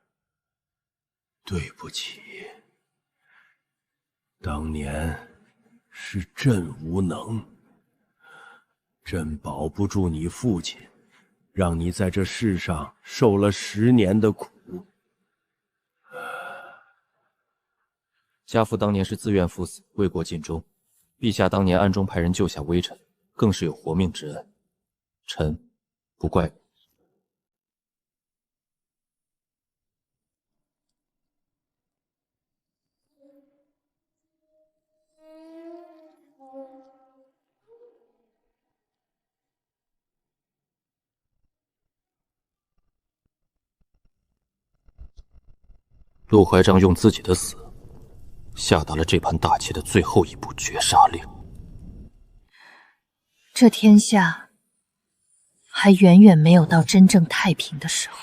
对不起，当年是朕无能，朕保不住你父亲，让你在这世上受了10年的苦。家父当年是自愿赴死，为国尽忠。陛下当年暗中派人救下微臣，更是有活命之恩。臣不怪你。陆怀章用自己的死下达了这盘大棋的最后一步绝杀令。这天下还远远没有到真正太平的时候。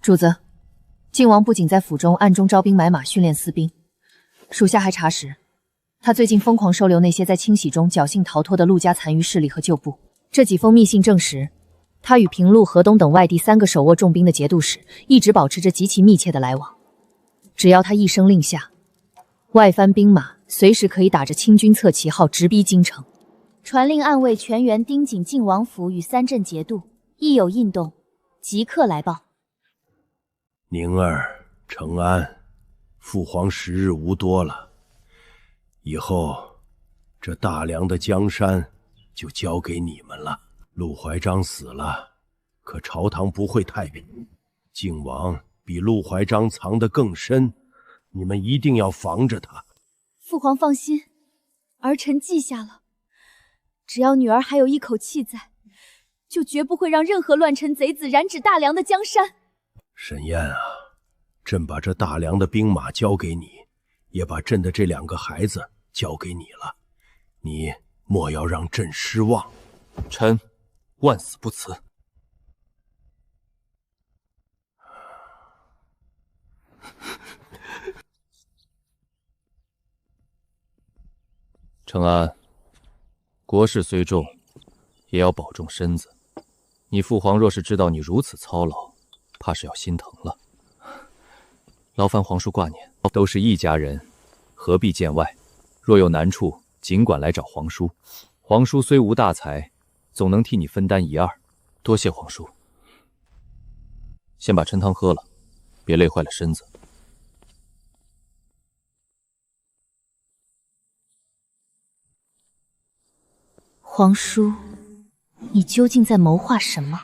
主子，靖王不仅在府中暗中招兵买马训练私兵，属下还查实，他最近疯狂收留那些在清洗中侥幸逃脱的陆家残余势力和旧部。这几封密信证实，他与平陆、河东等外地3个手握重兵的节度使一直保持着极其密切的来往。只要他一声令下，外藩兵马随时可以打着清军侧旗号直逼京城。传令暗卫全员盯紧靖王府与3镇节度，一有异动，即刻来报。宁儿、承安，父皇时日无多了，以后这大梁的江山就交给你们了。陆怀章死了，可朝堂不会太平。靖王比陆怀章藏得更深，你们一定要防着他。父皇放心，儿臣记下了。只要女儿还有一口气在，就绝不会让任何乱臣贼子染指大梁的江山。沈燕啊，朕把这大梁的兵马交给你，也把朕的这2个孩子交给你了，你莫要让朕失望。臣万死不辞。承安，国事虽重，也要保重身子。你父皇若是知道你如此操劳，怕是要心疼了。劳烦皇叔挂念，都是一家人，何必见外？若有难处，尽管来找皇叔。皇叔虽无大才，总能替你分担1、2。多谢皇叔。先把抻汤喝了，别累坏了身子。皇叔，你究竟在谋划什么？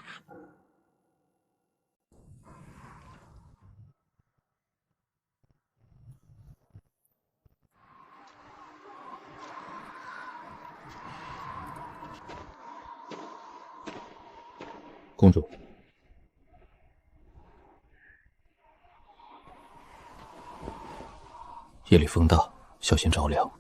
公主，夜里风大，小心着凉。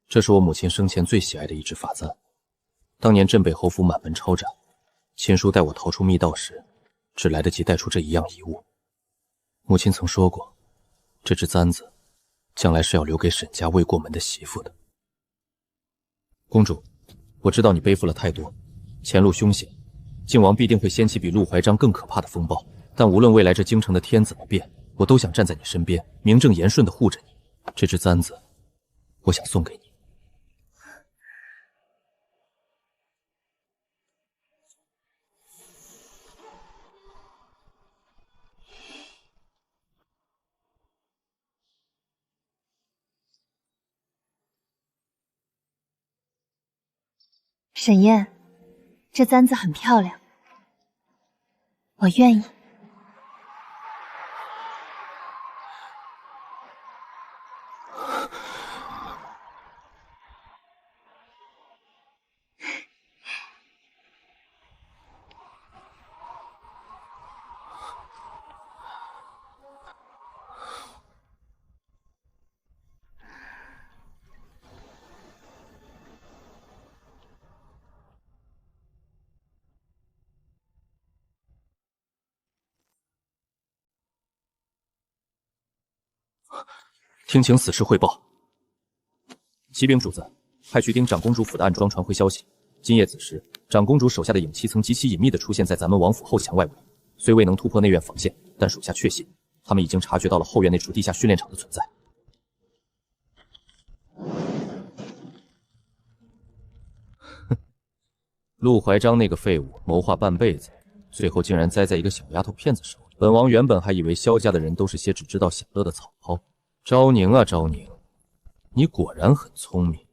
这是我母亲生前最喜爱的一支发簪，当年镇北侯府满门抄斩，亲叔带我逃出密道时，只来得及带出这一样遗物。母亲曾说过，这支簪子将来是要留给沈家未过门的媳妇的。公主，我知道你背负了太多，前路凶险，靖王必定会掀起比陆怀章更可怕的风暴。但无论未来这京城的天怎么变，我都想站在你身边，名正言顺地护着你。这支簪子，我想送给你。沈燕，这簪子很漂亮，我愿意。听请死士汇报。启禀主子，派去盯长公主府的暗桩传回消息，今夜子时，长公主手下的影妻曾极其隐秘地出现在咱们王府后墙外围，虽未能突破内院防线，但属下确信，他们已经察觉到了后院那处地下训练场的存在。哼，陆怀章那个废物谋划半辈子，最后竟然栽在一个小丫头片子手里。本王原本还以为萧家的人都是些只知道享乐的草包。昭宁啊昭宁，你果然很聪明，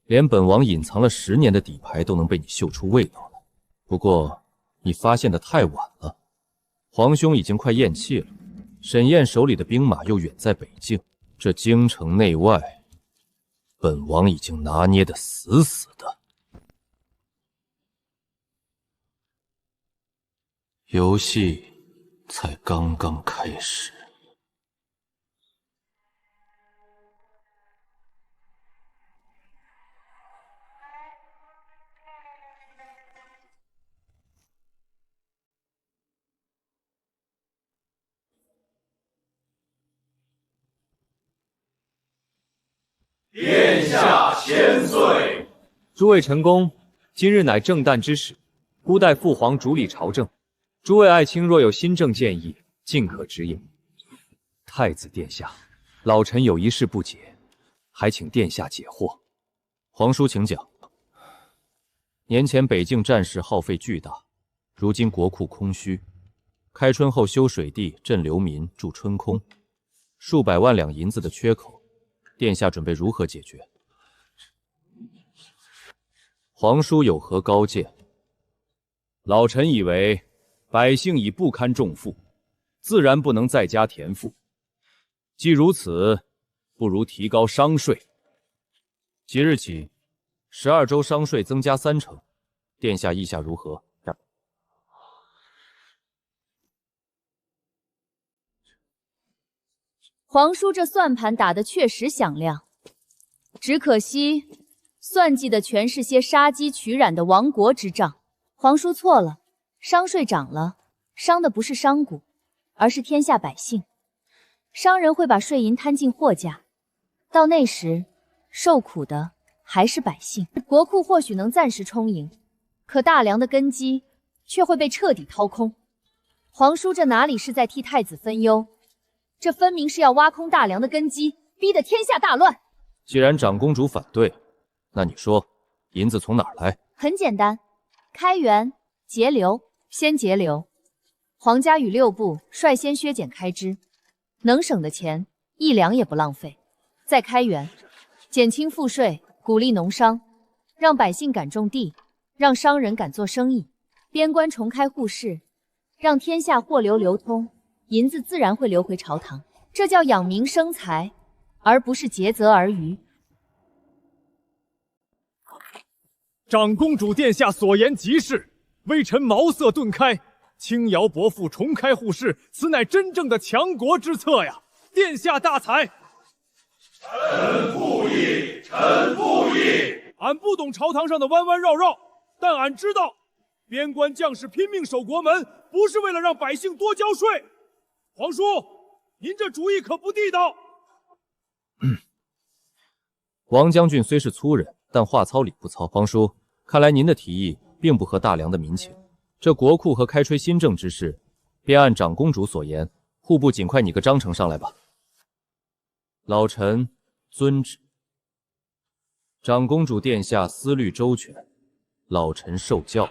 连本王隐藏了10年的底牌都能被你嗅出味道来。不过你发现的太晚了，皇兄已经快咽气了，沈燕手里的兵马又远在北境，这京城内外，本王已经拿捏得死死的。游戏才刚刚开始。殿下千岁！诸位臣工，今日乃正旦之时，孤待父皇主理朝政。诸位爱卿若有新政建议，尽可直言。太子殿下，老臣有一事不解，还请殿下解惑。皇叔请讲。年前北境战事耗费巨大，如今国库空虚，开春后修水地、赈流民、筑春空，数百万两银子的缺口，殿下准备如何解决？皇叔有何高见？老臣以为，百姓已不堪重负，自然不能再加田赋。既如此，不如提高商税。即日起，12州商税增加30%，殿下意下如何？皇叔这算盘打得确实响亮，只可惜算计的全是些杀鸡取卵的亡国之账。皇叔错了，商税涨了，伤的不是商贾，而是天下百姓。商人会把税银摊进货架，到那时受苦的还是百姓。国库或许能暂时充盈，可大梁的根基却会被彻底掏空。皇叔这哪里是在替太子分忧，这分明是要挖空大梁的根基，逼得天下大乱。既然长公主反对，那你说银子从哪儿来？很简单，开源节流，先节流。皇家与6部率先削减开支，能省的钱1两也不浪费。再开源，减轻赋税，鼓励农商，让百姓敢种地，让商人敢做生意。边关重开户市，让天下货流流通，银子自然会流回朝堂。这叫养民生财，而不是竭泽而渔。长公主殿下所言极是，微臣茅塞顿开。轻徭薄赋，重开户市，此乃真正的强国之策呀！殿下大才。臣附议，臣附议。俺不懂朝堂上的弯弯绕绕，但俺知道，边关将士拼命守国门，不是为了让百姓多交税。皇叔，您这主意可不地道。王将军虽是粗人，但话糙理不糙。皇叔，看来您的提议并不合大梁的民情。这国库和开吹新政之事，便按长公主所言，户部尽快拟个章程上来吧。老臣遵旨。长公主殿下思虑周全，老臣受教。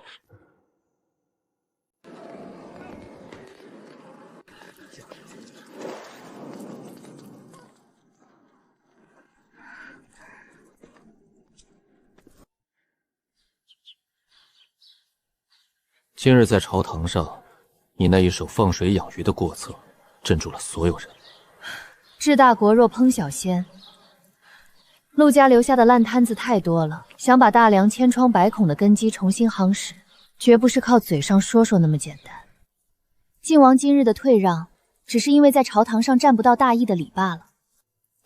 今日在朝堂上，你那一手放水养鱼的过策，镇住了所有人。治大国若烹小鲜，陆家留下的烂摊子太多了，想把大梁千疮百孔的根基重新夯实，绝不是靠嘴上说说那么简单。晋王今日的退让，只是因为在朝堂上占不到大义的理罢了，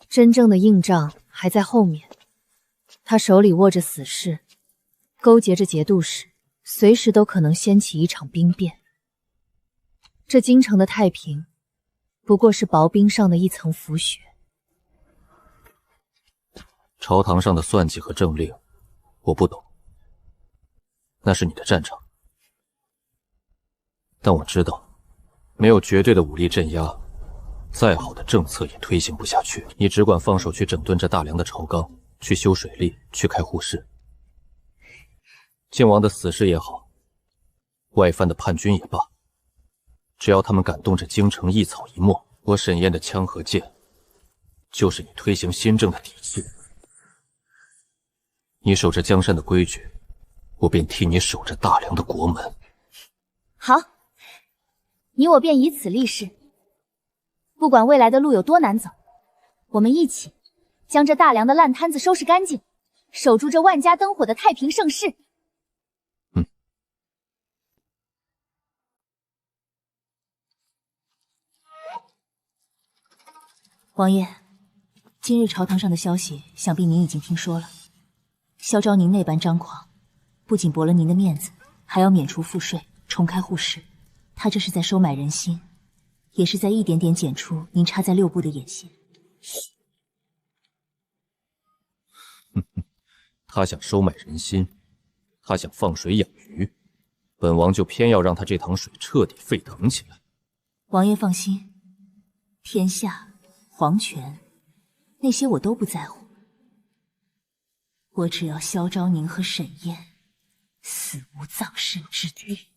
真正的硬仗还在后面。他手里握着死士，勾结着节度使，随时都可能掀起一场兵变。这京城的太平，不过是薄冰上的一层浮雪。朝堂上的算计和政令，我不懂，那是你的战场。但我知道，没有绝对的武力镇压，再好的政策也推行不下去。你只管放手去整顿这大梁的朝纲，去修水利，去开户市。晋王的死士也好，外藩的叛军也罢，只要他们敢动这京城一草一木，我沈燕的枪和剑，就是你推行新政的底气。你守着江山的规矩，我便替你守着大梁的国门。好，你我便以此立誓，不管未来的路有多难走，我们一起将这大梁的烂摊子收拾干净，守住这万家灯火的太平盛世。王爷，今日朝堂上的消息，想必您已经听说了。萧昭宁那般张狂，不仅驳了您的面子，还要免除赋税，重开户市。他这是在收买人心，也是在一点点剪出您插在六部的眼线。他想收买人心，他想放水养鱼，本王就偏要让他这塘水彻底沸腾起来。王爷放心，天下、皇权那些我都不在乎，我只要萧昭宁和沈燕死无葬身之地。